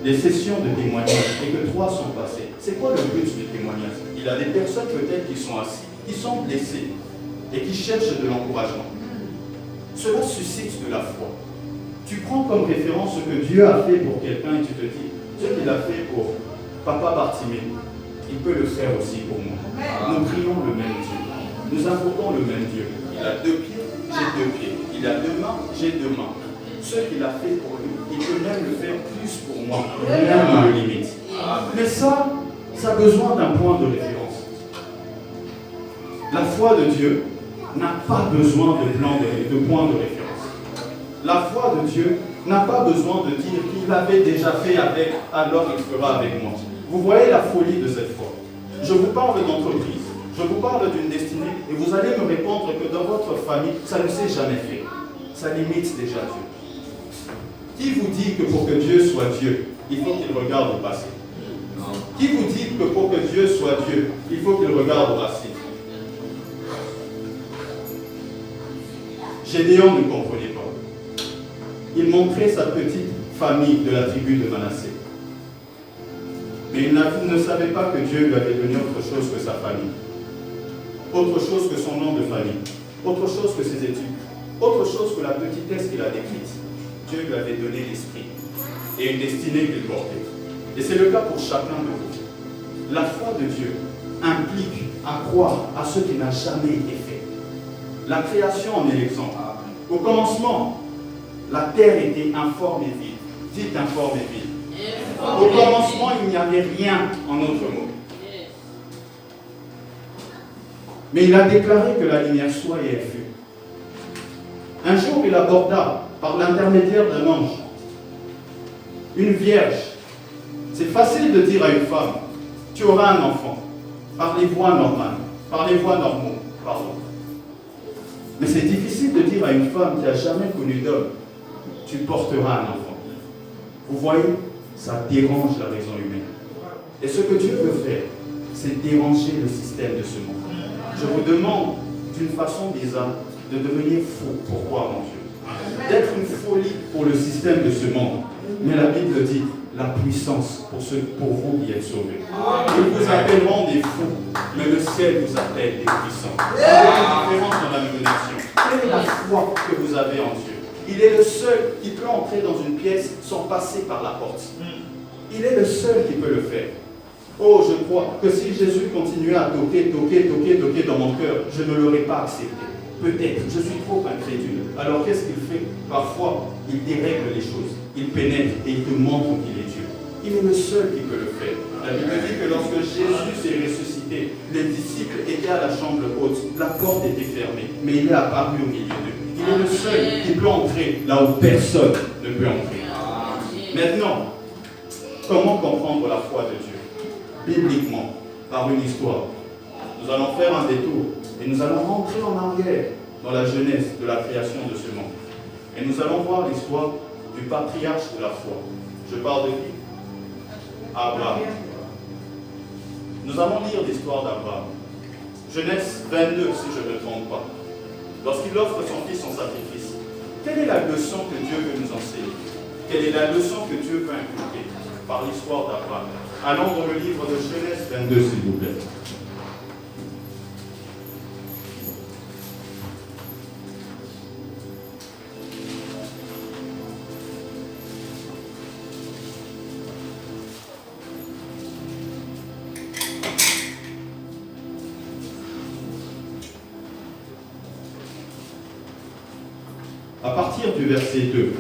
des sessions de témoignage et que 3 sont passées. C'est quoi le but du témoignage? Il y a des personnes peut-être qui sont assises, qui sont blessées et qui cherchent de l'encouragement. Cela suscite de la foi. Tu prends comme référence ce que Dieu a fait pour quelqu'un et tu te dis, ce qu'il a fait pour Papa Bartimée, il peut le faire aussi pour moi. Nous prions le même Dieu. Nous invoquons le même Dieu. Il a 2 pieds, j'ai 2 pieds. Il a 2 mains, j'ai 2 mains. Ce qu'il a fait pour lui, il peut même le faire plus pour moi. Rien ne le limite. Mais ça a besoin d'un point de référence. La foi de Dieu n'a pas besoin de point de référence. La foi de Dieu n'a pas besoin de dire qu'il l'avait déjà fait avec, alors il fera avec moi. Vous voyez la folie de cette foi. Je vous parle d'entreprise, je vous parle d'une destinée, et vous allez me répondre que dans votre famille, ça ne s'est jamais fait. ça limite déjà Dieu. Qui vous dit que pour que Dieu soit Dieu, il faut qu'il regarde au passé? Qui vous dit que pour que Dieu soit Dieu, il faut qu'il regarde au passé? Gédéon ne comprenait pas. Il montrait sa petite famille de la tribu de Manassé. Mais il ne savait pas que Dieu lui avait donné autre chose que sa famille. Autre chose que son nom de famille. Autre chose que ses études. Autre chose que la petitesse qu'il a décrite. Dieu lui avait donné l'esprit et une destinée qu'il portait. Et c'est le cas pour chacun de vous. La foi de Dieu implique à croire à ce qui n'a jamais été fait. La création en est l'exemple. Au commencement, la terre était informe et vide. Dites informe et vide. Au commencement, il n'y avait rien en autre mot. Mais il a déclaré que la lumière soit et elle fut. Un jour, il aborda, par l'intermédiaire d'un ange, une vierge. C'est facile de dire à une femme, tu auras un enfant, par les voies normales, par les voies normaux, pardon. Mais c'est difficile de dire à une femme qui n'a jamais connu d'homme, tu porteras un enfant. Vous voyez, ça dérange la raison humaine. Et ce que Dieu veut faire, c'est déranger le système de ce monde. Je vous demande, d'une façon bizarre, de devenir fou pour croire en Dieu. D'être une folie pour le système de ce monde. Mais la Bible dit, la puissance pour vous qui êtes sauvés. Ils vous appelleront des fous, mais le ciel vous appelle des puissants. Il y a une différence dans la nation. Quelle est la foi que vous avez en Dieu? Il est le seul qui peut entrer dans une pièce sans passer par la porte. Il est le seul qui peut le faire. Oh, je crois que si Jésus continuait à toquer dans mon cœur, je ne l'aurais pas accepté. Peut-être, je suis trop incrédule. Alors qu'est-ce qu'il fait? Parfois, il dérègle les choses. Il pénètre et il te montre qu'il est Dieu. Il est le seul qui peut le faire. La Bible dit que lorsque Jésus s'est ressuscité, les disciples étaient à la chambre haute. La porte était fermée, mais il est apparu au milieu d'eux. Il est le seul qui peut entrer là où personne ne peut entrer. Maintenant, comment comprendre la foi de Dieu? Bibliquement, par une histoire. Nous allons faire un détour et nous allons rentrer en arrière dans la genèse de la création de ce monde. Et nous allons voir l'histoire du patriarche de la foi. Je parle de qui? Abraham. Nous allons lire l'histoire d'Abraham. Genèse 22, si je ne me trompe pas. Lorsqu'il offre son fils en sacrifice, quelle est la leçon que Dieu veut nous enseigner? Quelle est la leçon que Dieu veut inculquer par l'histoire d'Abraham? Allons dans le livre de Genèse 22, s'il vous plaît. À partir du verset 2,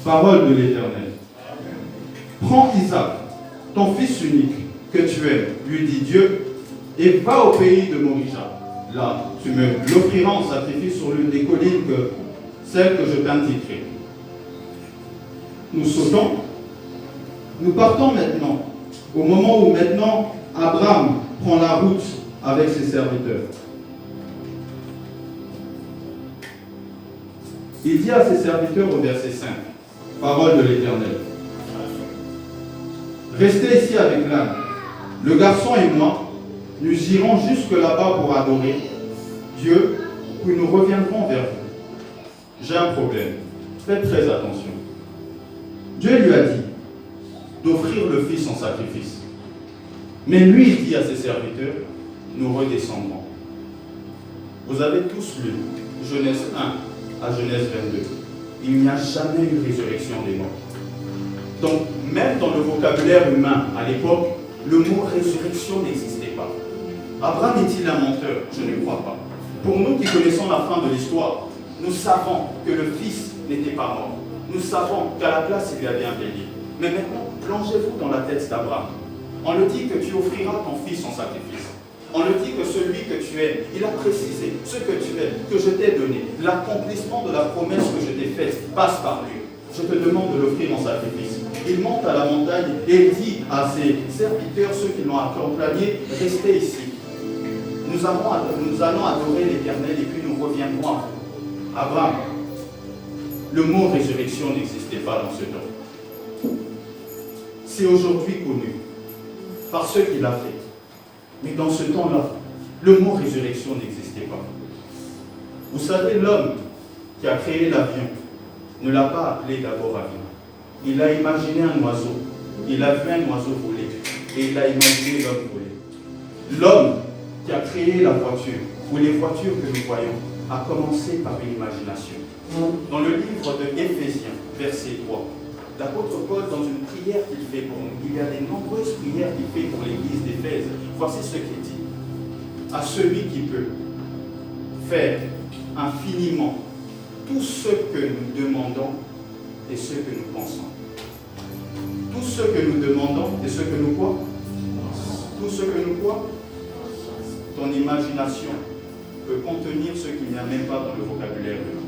parole de l'Éternel. Prends Isaac, ton fils unique, que tu aimes, lui dit Dieu, et va au pays de Morija. Là, tu me l'offriras en sacrifice sur l'une des collines, celle que je t'indiquerai. Nous sautons, nous partons maintenant, au moment où maintenant Abraham prend la route avec ses serviteurs. Il dit à ses serviteurs au verset 5, parole de l'Éternel. Restez ici avec l'âne. Le garçon et moi, nous irons jusque là-bas pour adorer Dieu, puis nous reviendrons vers vous. J'ai un problème. Faites très attention. Dieu lui a dit d'offrir le fils en sacrifice. Mais lui, il dit à ses serviteurs, nous redescendrons. Vous avez tous lu Genèse 1 à Genèse 22. Il n'y a jamais eu résurrection des morts. Donc, même dans le vocabulaire humain à l'époque, le mot résurrection n'existait pas. Abraham est-il un menteur? Je ne crois pas. Pour nous qui connaissons la fin de l'histoire, nous savons que le fils n'était pas mort. Nous savons qu'à la place, il y avait un bélier. Mais maintenant, plongez-vous dans la tête d'Abraham. On le dit que tu offriras ton fils en sacrifice. On le dit que celui que tu aimes, il a précisé ce que tu aimes, que je t'ai donné. L'accomplissement de la promesse que je t'ai faite passe par lui. Je te demande de l'offrir en sacrifice. Il monte à la montagne et il dit à ses serviteurs, ceux qui l'ont accompagné, restez ici. Nous allons adorer l'Éternel et puis nous reviendrons à vous. Abraham, le mot résurrection n'existait pas dans ce temps. C'est aujourd'hui connu par ceux qui l'ont fait. Mais dans ce temps-là, le mot résurrection n'existait pas. Vous savez, l'homme qui a créé l'avion ne l'a pas appelé d'abord avion. Il a imaginé un oiseau. Il a vu un oiseau voler. Et il a imaginé l'homme voler. L'homme qui a créé la voiture, ou les voitures que nous voyons, a commencé par une imagination. Dans le livre de Éphésiens, verset 3, l'apôtre Paul, dans une prière qu'il fait pour nous, il y a de nombreuses prières qu'il fait pour l'église d'Éphèse. Voici ce qu'il dit. À celui qui peut faire infiniment tout ce que nous demandons et ce que nous pensons. Tout ce que nous demandons et ce que nous quoi? Tout ce que nous quoi? Ton imagination peut contenir ce qu'il n'y a même pas dans le vocabulaire humain.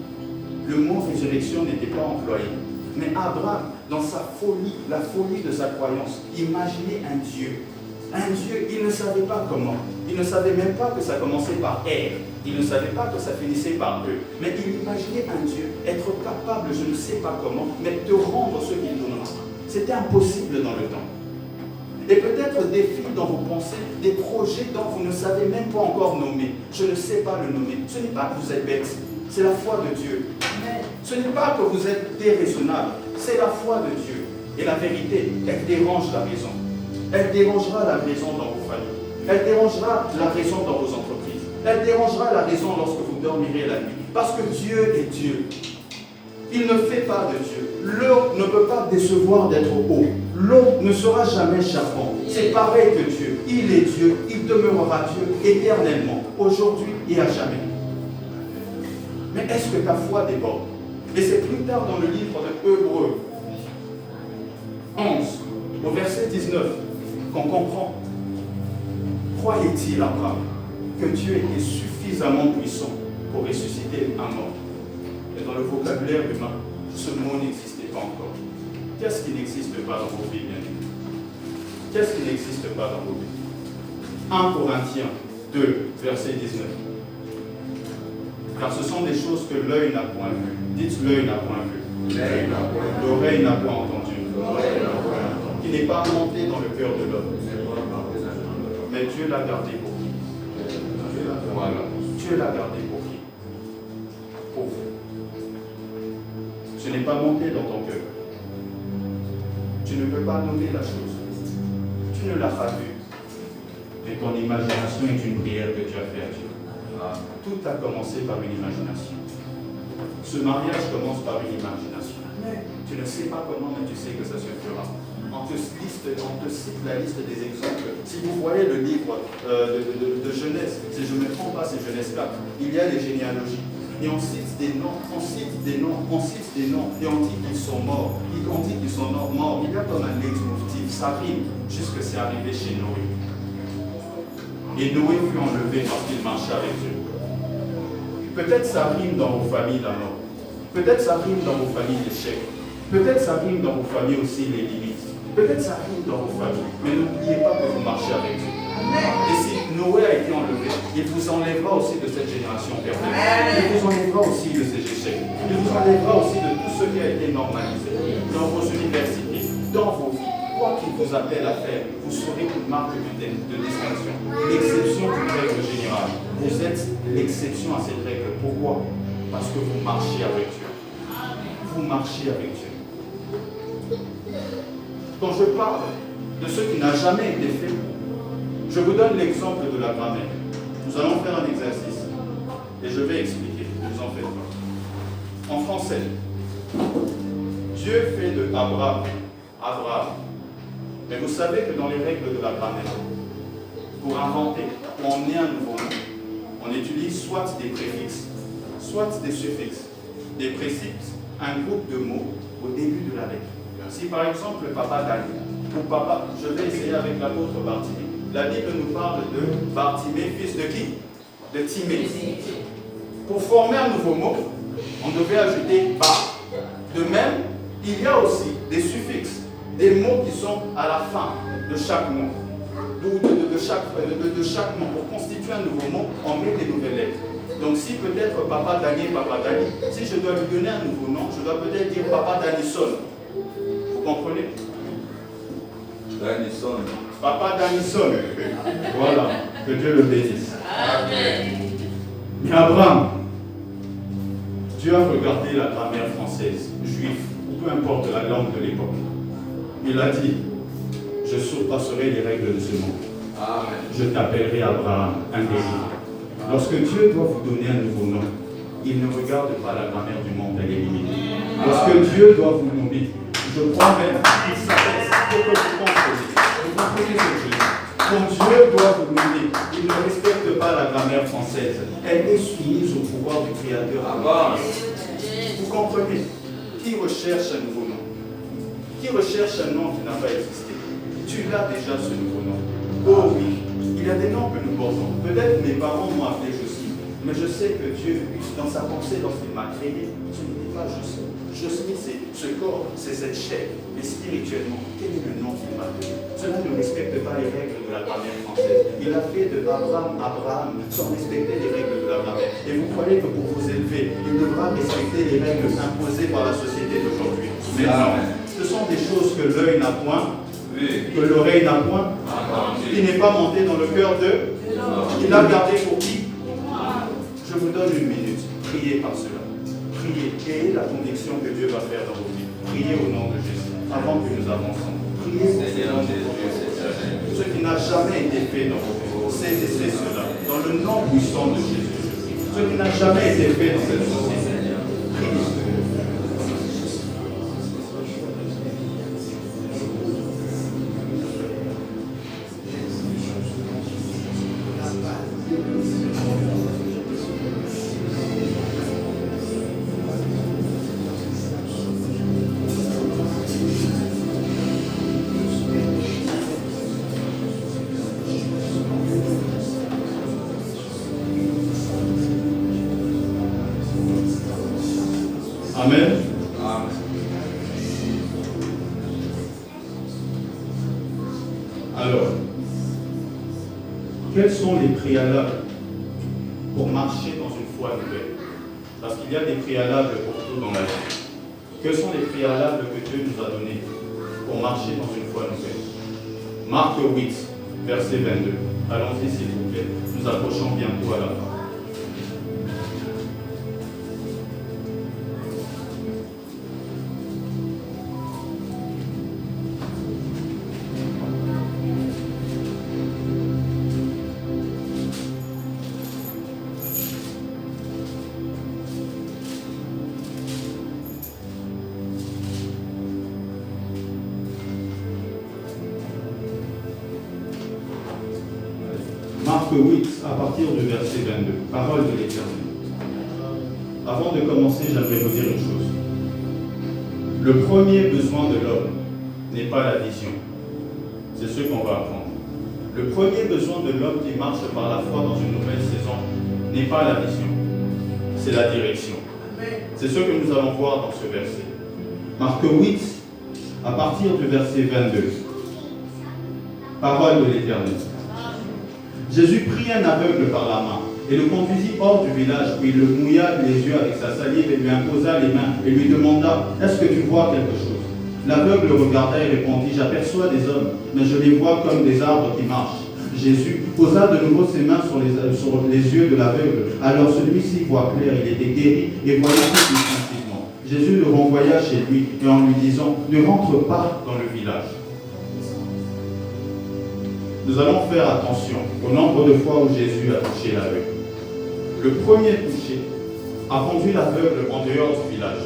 Le mot résurrection n'était pas employé. Mais Abraham, dans sa folie, la folie de sa croyance, imaginait un Dieu. Un Dieu, il ne savait pas comment. Il ne savait même pas que ça commençait par R. Il ne savait pas que ça finissait par E. Mais il imaginait un Dieu, être capable, je ne sais pas comment, mais de rendre ce qu'il donnera. C'était impossible dans le temps. Et peut-être des filles dont vous pensez, des projets dont vous ne savez même pas encore nommer. Je ne sais pas le nommer. Ce n'est pas que vous êtes bête, c'est la foi de Dieu. Ce n'est pas que vous êtes déraisonnable, c'est la foi de Dieu. Et la vérité, elle dérange la raison. Elle dérangera la raison dans vos familles. Elle dérangera la raison dans vos entreprises. Elle dérangera la raison lorsque vous dormirez la nuit. Parce que Dieu est Dieu. Il ne fait pas de Dieu. L'eau ne peut pas décevoir d'être haut. L'eau ne sera jamais chafant. C'est pareil que Dieu. Il est Dieu. Il demeurera Dieu éternellement, aujourd'hui et à jamais. Mais est-ce que ta foi déborde? Et c'est plus tard dans le livre de Hébreux 11, au verset 19, qu'on comprend. Croyait-il, Abraham, que Dieu était suffisamment puissant pour ressusciter un mort? Et dans le vocabulaire humain, ce mot n'existait pas encore. Qu'est-ce qui n'existe pas dans vos vies, bien aimés? Qu'est-ce qui n'existe pas dans vos vies? 1 Corinthiens 2, verset 19. Car ce sont des choses que l'œil n'a point vues. Dites l'œil n'a point vu. L'oreille n'a point entendu. Qui n'est pas monté dans le cœur de l'homme. Mais Dieu l'a gardé pour qui? Voilà. Dieu l'a gardé pour qui? Pour vous. Ce n'est pas monté dans ton cœur. Tu ne peux pas nommer la chose. Tu ne l'as pas vu. Mais ton imagination est une prière que tu as fait à Dieu. Tout a commencé par une imagination. Ce mariage commence par une imagination. Tu ne sais pas comment, mais tu sais que ça se fera. On te cite la liste des exemples. Si vous voyez le livre de Genèse, si je ne me trompe pas, c'est Genèse 4, il y a les généalogies. Et on cite des noms, on cite des noms, on cite des noms, et on dit qu'ils sont morts. On dit qu'ils sont morts. Il y a comme un leitmotiv, ça rime, jusque c'est arrivé chez Noé. Et Noé fut enlevé parce qu'il marchait avec Dieu. Peut-être ça rime dans vos familles la mort. Peut-être ça rime dans vos familles l'échec. Peut-être ça rime dans vos familles aussi les limites. Peut-être ça rime dans vos familles. Mais n'oubliez pas que vous marchez avec Dieu. Et si Noé a été enlevé, il vous enlèvera aussi de cette génération perdue. Il vous enlèvera aussi de ces échecs. Il vous enlèvera aussi de tout ce qui a été normalisé dans vos universités, dans vos vies. Quoi qu'il vous appelle à faire, vous serez une marque de distinction. L'exception d'une règle générale. Vous êtes l'exception à cette règle. Pourquoi? Parce que vous marchez avec Dieu. Vous marchez avec Dieu. Quand je parle de ce qui n'a jamais été fait, je vous donne l'exemple de la grammaire. Nous allons faire un exercice. Et je vais expliquer. Ne vous en faites pas. En français, Dieu fait de Abraham. Mais vous savez que dans les règles de la grammaire, pour inventer, pour emmener un nouveau mot, on utilise soit des préfixes, soit des suffixes. Des préfixes, un groupe de mots au début de la lettre. Si par exemple papa Daniel, ou papa, je vais essayer avec l'apôtre Bartimée. La Bible nous parle de Bartimée, fils de qui? De Timée. Pour former un nouveau mot, on devait ajouter bar. De même, il y a aussi des suffixes, des mots qui sont à la fin de chaque mot. de chaque nom, pour constituer un nouveau nom, on met des nouvelles lettres. Donc si peut-être Papa Dani, si je dois lui donner un nouveau nom, je dois peut-être dire Papa Danison. Vous comprenez? Danison. Papa Danison. Voilà. Que Dieu le bénisse. Amen. Mais Abraham, Dieu a regardé la grammaire française, juive, peu importe la langue de l'époque. Il a dit, je surpasserai les règles de ce monde. Amen. Je t'appellerai Abraham, un guerrier. Lorsque Dieu doit vous donner un nouveau nom, il ne regarde pas la grammaire du monde, elle est limitée. Lorsque Dieu doit vous nommer, je crois même qu'il s'adresse pour que vous compreniez. Vous comprenez ce que je dis? Quand Dieu doit vous nommer, il ne respecte pas la grammaire française. Elle est soumise au pouvoir du Créateur. Vous comprenez? Qui recherche un nouveau nom? Qui recherche un nom qui n'a pas existé? Tu l'as déjà, ce nouveau nom. Oh oui, il y a des noms que nous portons. Peut-être mes parents m'ont appelé Joseph, mais je sais que Dieu, dans sa pensée, lorsqu'il m'a créé, ce n'était pas Joseph. Joseph, c'est ce corps, c'est cette chair. Mais spirituellement, quel est le nom qu'il m'a donné? Cela ne respecte pas les règles de la grammaire française. Il a fait de Abraham, sans respecter les règles de la grammaire. Et vous croyez que pour vous élever, il devra respecter les règles imposées par la société d'aujourd'hui? Mais non, ce sont des choses que l'œil n'a point, que l'oreille n'a point, qui n'est pas monté dans le cœur de. Il a gardé pour qui? Je vous donne une minute. Priez par cela. Priez. Ayez la conviction que Dieu va faire dans vos vies. Priez au nom de Jésus. Avant que nous avancions. Priez pour ce qui n'a jamais été fait dans vos vies. Saisissez cela. Dans le nom puissant de Jésus. Ce qui n'a jamais été fait dans cette société. Priez. Amen. Alors, quels sont les préalables pour marcher dans une foi nouvelle? Parce qu'il y a des préalables pour tout dans la vie. Quels sont les préalables que Dieu nous a donnés pour marcher dans une foi nouvelle? Marc 8, verset 22. Allons-y s'il vous plaît. Nous approchons bientôt à la fin. Marc 8, à partir du verset 22, parole de l'Éternel. Avant de commencer, j'aimerais vous dire une chose. Le premier besoin de l'homme n'est pas la vision. C'est ce qu'on va apprendre. Le premier besoin de l'homme qui marche par la foi dans une nouvelle saison n'est pas la vision, c'est la direction. C'est ce que nous allons voir dans ce verset. Marc 8, à partir du verset 22. Parole de l'Éternel. Jésus prit un aveugle par la main et le conduisit hors du village, puis il le mouilla les yeux avec sa salive et lui imposa les mains et lui demanda « Est-ce que tu vois quelque chose ?» L'aveugle le regarda et répondit « J'aperçois des hommes, mais je les vois comme des arbres qui marchent. » Jésus posa de nouveau ses mains sur les yeux de l'aveugle. Alors celui-ci voit clair, il était guéri et voyait tout distinctement. Jésus le renvoya chez lui et en lui disant « Ne rentre pas dans le village. » Nous allons faire attention au nombre de fois où Jésus a touché l'aveugle. Le premier toucher a conduit l'aveugle en dehors du village.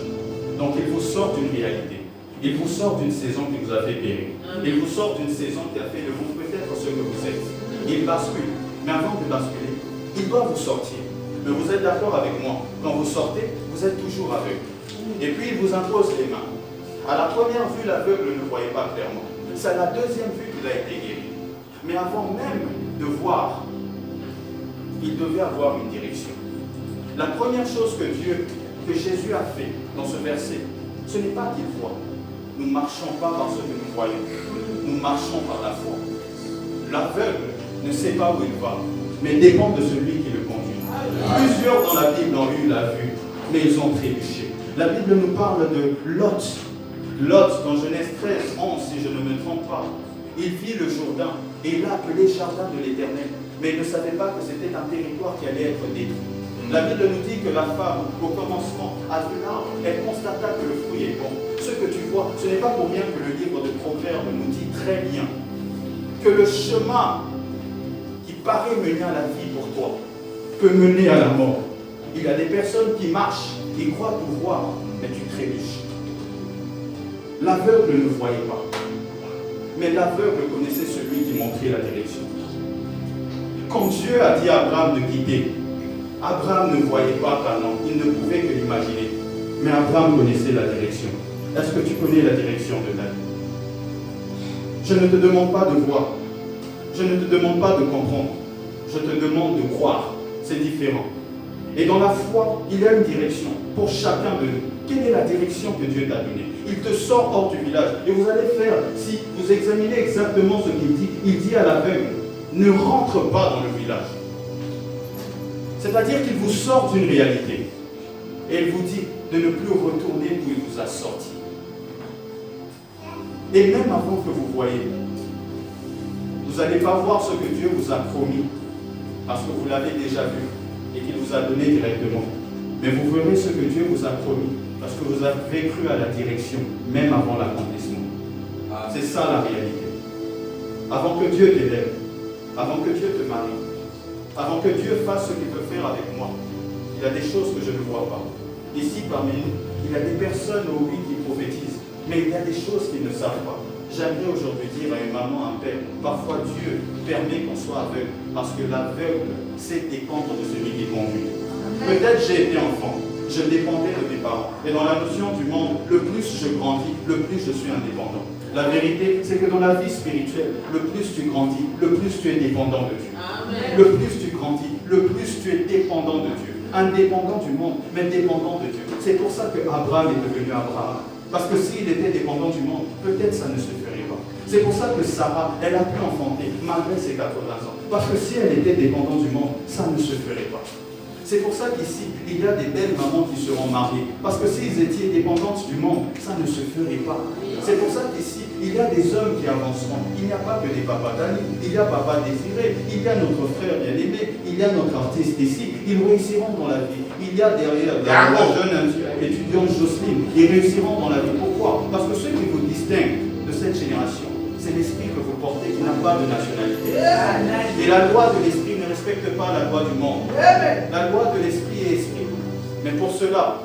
Donc il vous sort d'une réalité. Il vous sort d'une saison qui vous a fait périr. Il vous sort d'une saison qui a fait de vous peut-être ce que vous êtes. Il bascule. Mais avant de basculer, il doit vous sortir. Mais vous êtes d'accord avec moi, quand vous sortez, vous êtes toujours aveugle. Et puis il vous impose les mains. À la première vue, l'aveugle ne voyait pas clairement. C'est à la deuxième vue qu'il a été guéri. Mais avant même de voir, il devait avoir une direction. La première chose que Jésus a fait dans ce verset, ce n'est pas qu'il voit. Nous ne marchons pas par ce que nous voyons. Nous marchons par la foi. l'aveugle ne sait pas où il va, mais dépend de celui qui le conduit. Plusieurs dans la Bible ont eu la vue, mais ils ont trébuché. La Bible nous parle de Lot. Lot, dans Genèse 13, 11, si je ne me trompe pas, il vit le Jourdain et il l'a appelé jardin de l'Éternel. Mais il ne savait pas que c'était un territoire qui allait être détruit. La Bible nous dit que la femme, au commencement, a vu l'arbre, elle constata que le fruit est bon. Ce que tu vois, ce n'est pas pour rien que le livre de Proverbes nous dit très bien que le chemin qui paraît mener à la vie pour toi peut mener à la mort. Il y a des personnes qui marchent, qui croient pouvoir, mais tu trébuches. L'aveugle ne voyait pas, mais l'aveugle connaissait celui qui montrait la direction. Quand Dieu a dit à Abraham de quitter, Abraham ne voyait pas Canaan, il ne pouvait que l'imaginer. Mais Abraham connaissait la direction. Est-ce que tu connais la direction de ta vie? Je ne te demande pas de voir. Je ne te demande pas de comprendre. Je te demande de croire. C'est différent. Et dans la foi, il y a une direction pour chacun de nous. Quelle est la direction que Dieu t'a donnée? Il te sort hors du village. Et vous allez faire, si vous examinez exactement ce qu'il dit à l'aveugle, ne rentre pas dans le village. C'est-à-dire qu'il vous sort d'une réalité. Et il vous dit de ne plus retourner où il vous a sorti. Et même avant que vous voyez, vous n'allez pas voir ce que Dieu vous a promis, parce que vous l'avez déjà vu et qu'il vous a donné directement. Mais vous verrez ce que Dieu vous a promis, parce que vous avez cru à la direction, même avant l'accomplissement. C'est ça la réalité. Avant que Dieu t'élève, avant que Dieu te marie, avant que Dieu fasse ce qu'il veut faire avec moi, il y a des choses que je ne vois pas. Ici, parmi nous, il y a des personnes, oui, qui prophétisent, mais il y a des choses qu'ils ne savent pas. J'aimerais aujourd'hui dire à une maman, un père, parfois Dieu permet qu'on soit aveugle, parce que l'aveugle sait dépendre de celui qui conduit. Peut-être j'ai été enfant, je dépendais de mes parents. Et dans la notion du monde, le plus je grandis, le plus je suis indépendant. La vérité, c'est que dans la vie spirituelle, le plus tu grandis, le plus tu es dépendant de Dieu. Amen. Le plus tu grandis, le plus tu es dépendant de Dieu. Indépendant du monde, mais dépendant de Dieu. C'est pour ça que Abraham est devenu Abraham. Parce que s'il était dépendant du monde, peut-être ça ne se ferait pas. C'est pour ça que Sarah, elle a pu enfanter malgré ses 80 ans. Parce que si elle était dépendante du monde, ça ne se ferait pas. C'est pour ça qu'ici, il y a des belles mamans qui seront mariées. Parce que s'ils étaient dépendantes du monde, ça ne se ferait pas. C'est pour ça qu'ici, il y a des hommes qui avanceront. Il n'y a pas que des papas Dani, il y a papa Désiré, il y a notre frère bien-aimé, il y a notre artiste ici. Ils réussiront dans la vie. Il y a derrière la jeune étudiante Jocelyne, ils réussiront dans la vie. Pourquoi? Parce que ce qui vous distingue de cette génération, c'est l'esprit que vous portez qui n'a pas de nationalité. Et la loi de l'esprit ne respecte pas la loi du monde. La loi de l'esprit est esprit. Mais pour cela,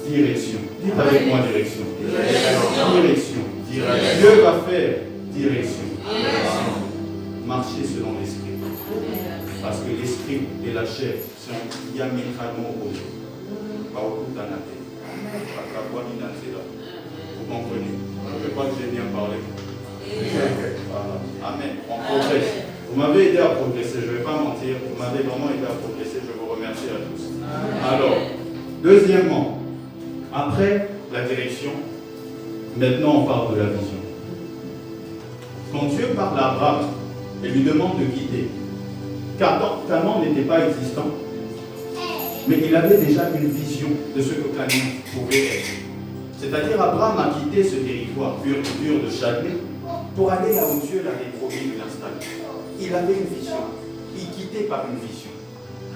direction. Dites avec moi direction. Direction. Dieu va faire direction. Marcher selon l'esprit. Parce que l'esprit et la chair sont diamétralement opposés. Vous comprenez? Je crois que j'ai bien parlé. Voilà. Amen. On progresse. Vous m'avez aidé à progresser, je ne vais pas mentir. Vous m'avez vraiment aidé à progresser. Je vous remercie à tous. Alors, deuxièmement, après la direction, maintenant on parle de la vision. Quand Dieu parle à Abraham et lui demande de quitter, Canaan n'était pas existant, mais il avait déjà une vision de ce que Canaan pouvait être. C'est-à-dire Abraham a quitté ce territoire pur de Chaldée pour aller là où Dieu l'avait promis de l'installer. Il avait une vision. Il quittait par une vision.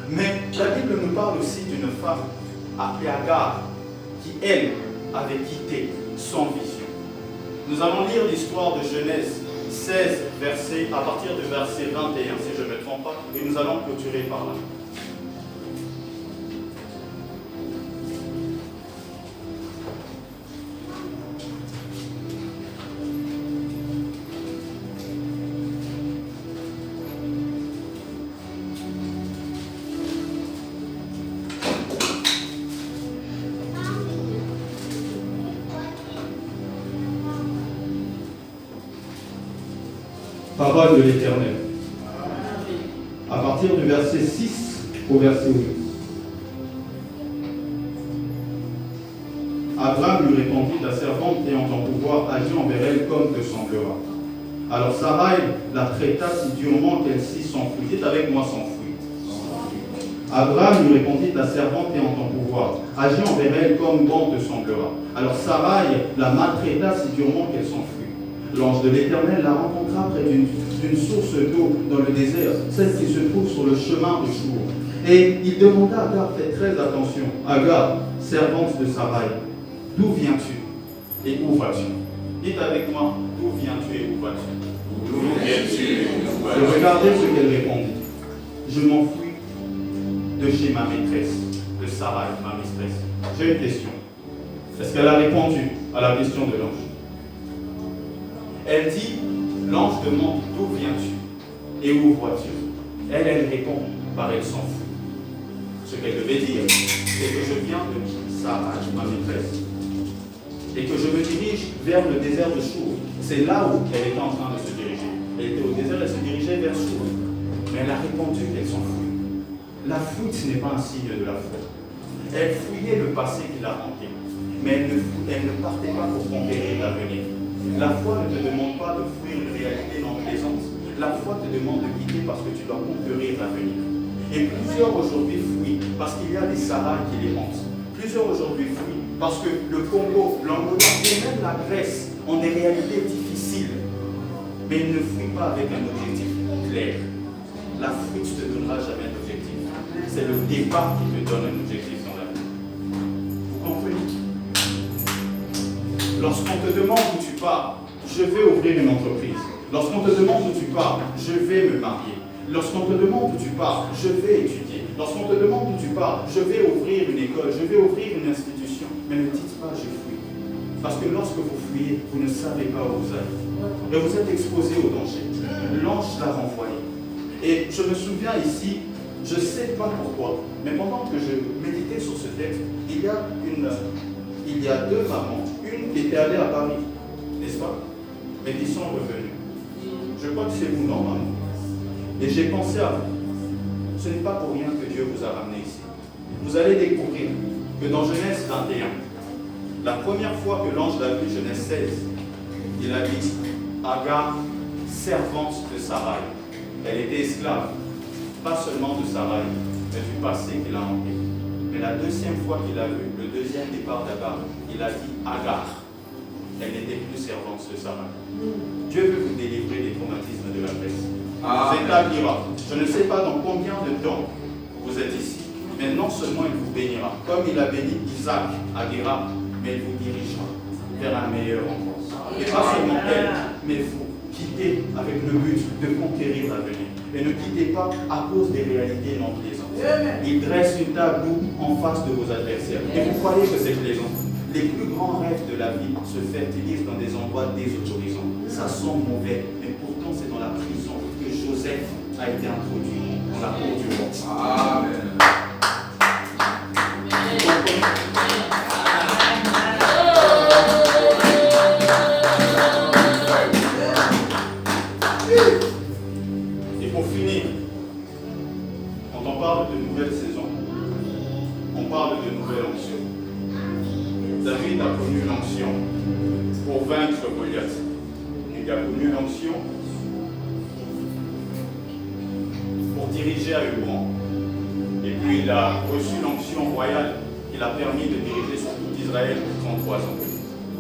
Mais la Bible nous parle aussi d'une femme appelée Agar qui, elle, avait quitté son vision. Nous allons lire l'histoire de Genèse 16, à partir du verset 21, si je ne me trompe pas, et nous allons clôturer par là. Parole de l'Éternel. À partir du verset 6 au verset 8. Abraham lui répondit, ta servante ayant ton pouvoir, agis envers elle comme te semblera. Alors Sarai la traita si durement qu'elle s'y s'enfuit. Dites avec moi s'enfuit. Abraham lui répondit, ta servante est en ton pouvoir. Agis envers elle comme bon te semblera. Alors Sarai la maltraita si durement qu'elle s'enfuit. L'ange de l'Éternel la rencontra près d'une source d'eau dans le désert, celle qui se trouve sur le chemin de Chour. Et il demanda à Agar, faites très attention, Agar, servante de Sarai, d'où viens-tu et où vas-tu? Dites avec moi, d'où viens-tu et où vas-tu? D'où viens-tu et où vas-tu? Et regardez ce qu'elle répondit. Je m'enfuis de chez ma maîtresse, de Sarai, ma maîtresse. J'ai une question. Est-ce qu'elle a répondu à la question de l'ange? Elle dit, l'ange demande d'où viens-tu et où vas-tu? Elle répond par elle s'enfuit. Ce qu'elle devait dire, c'est que je viens de Sarai, ma maîtresse, et que je me dirige vers le désert de Chour. C'est là où elle était en train de se diriger. Elle était au désert, elle se dirigeait vers Chour. Mais elle a répondu qu'elle s'enfuit. La fuite, ce n'est pas un signe de la foi. Elle fouillait le passé qui l'a hanté, mais elle ne partait pas pour conquérir l'avenir. La foi ne te demande pas de fuir une réalité non plaisante. La foi te demande de quitter parce que tu dois conquérir l'avenir. Et plusieurs aujourd'hui fuient parce qu'il y a des Saras qui les hantent. Plusieurs aujourd'hui fuient parce que le Congo, l'Angola et même la Grèce ont des réalités difficiles. Mais ils ne fuient pas avec un objectif clair. La fuite ne te donnera jamais d'objectif. C'est le départ qui te donne un objectif dans la vie. Vous comprenez? Lorsqu'on te demande où tu pars, je vais ouvrir une entreprise. Lorsqu'on te demande où tu pars, je vais me marier. Lorsqu'on te demande où tu pars, je vais étudier. Lorsqu'on te demande où tu pars, je vais ouvrir une école, je vais ouvrir une institution. Mais ne dites pas je fuis. Parce que lorsque vous fuyez, vous ne savez pas où vous allez. Et vous êtes exposé au danger. L'ange l'a renvoyé. Et je me souviens ici, je ne sais pas pourquoi, mais pendant que je méditais sur ce texte, il y a deux mamans. Une qui était allée à Paris, n'est-ce pas? Mais qui sont revenues. Je crois que c'est vous, normalement. Et j'ai pensé à vous. Ce n'est pas pour rien que Dieu vous a ramené ici. Vous allez découvrir que dans Genèse 21, la première fois que l'ange l'a vu, Genèse 16, il a dit Agar, servante de Sarai. Elle était esclave, pas seulement de Sarai, mais du passé qu'il a hanté. Mais la deuxième fois qu'il a vu, le deuxième départ d'Agar, il a dit Agar. Elle n'était plus servante de Sarai. Dieu veut vous délivrer des traumatismes de la Grèce. Vous établira. Je ne sais pas dans combien de temps vous êtes ici, mais non seulement il vous bénira, comme il a béni Isaac à Guéra, mais il vous dirigera vers un meilleur endroit. Et pas seulement elle, mais vous. Quittez avec le but de conquérir l'avenir. Et ne quittez pas à cause des réalités non plaisantes. Il dresse une table en face de vos adversaires. Et vous croyez que c'est plaisant. Les plus grands rêves de la vie se fertilisent dans des endroits désautorisants. Ça sent mauvais, mais pourtant c'est dans la prison que Joseph a été introduit dans la cour du roi. Amen. Et pour finir, quand on parle de nouvelle saison, on parle de nouvelle onction. David a connu l'onction pour vaincre Goliath. Il a connu l'onction pour diriger à Hébron. Et puis il a reçu l'onction royale qui l'a permis de diriger sur tout Israël pour 33 ans.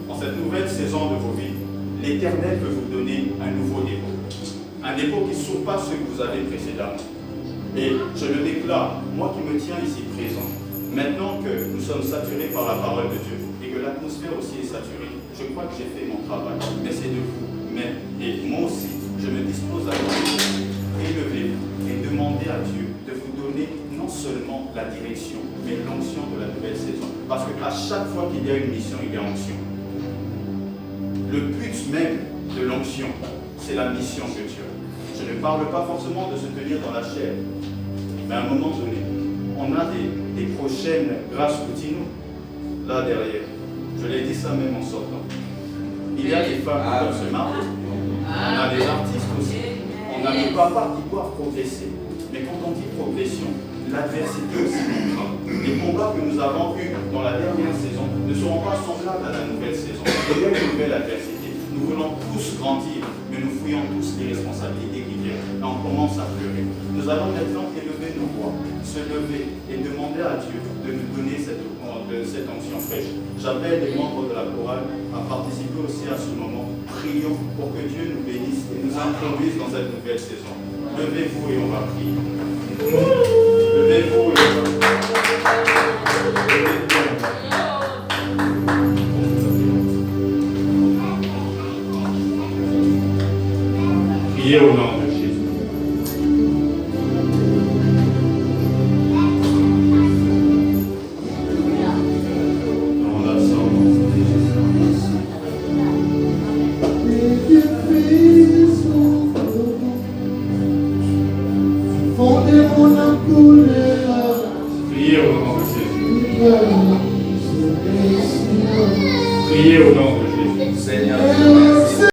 En cette nouvelle saison de vos vies, l'Éternel veut vous donner un nouveau dépôt. Un dépôt qui surpasse ce que vous avez précédemment. Et je le déclare, moi qui me tiens ici présent, maintenant que nous sommes saturés par la parole de Dieu et que l'atmosphère aussi est saturée, je crois que j'ai fait mon travail. Mais c'est de vous. Et moi aussi, je me dispose à vous. Élevez-vous et demandez à Dieu de vous donner non seulement la direction, mais l'onction de la nouvelle saison. Parce qu'à chaque fois qu'il y a une mission, il y a onction. Le but même de l'onction, c'est la mission que Dieu a. Je ne parle pas forcément de se tenir dans la chair, mais à un moment donné, on a des prochaines grâces routinées là derrière. Je l'ai dit ça même en sortant. Il y a des femmes qui doivent se marier, on a des artistes aussi, on a des papas qui doivent progresser. Mais quand on dit progression, l'adversité aussi. Les combats que nous avons eus dans la dernière saison ne seront pas semblables à la nouvelle saison. Il y a une nouvelle adversité. Nous Nous voulons tous grandir, mais nous fouillons tous les responsabilités qui viennent. Et on commence à pleurer. Nous allons maintenant élever nos voix, se lever et demander à Dieu de nous donner cette onction fraîche. J'appelle les membres de la chorale à participer aussi à ce moment. Prions pour que Dieu nous bénisse et nous introduise dans cette nouvelle saison. Levez-vous et on va prier. Levez-vous et on va prier. Priez au nom de Jésus. Dans la semence de Jésus. Priez au nom de Jésus. Priez au nom de Jésus. Seigneur.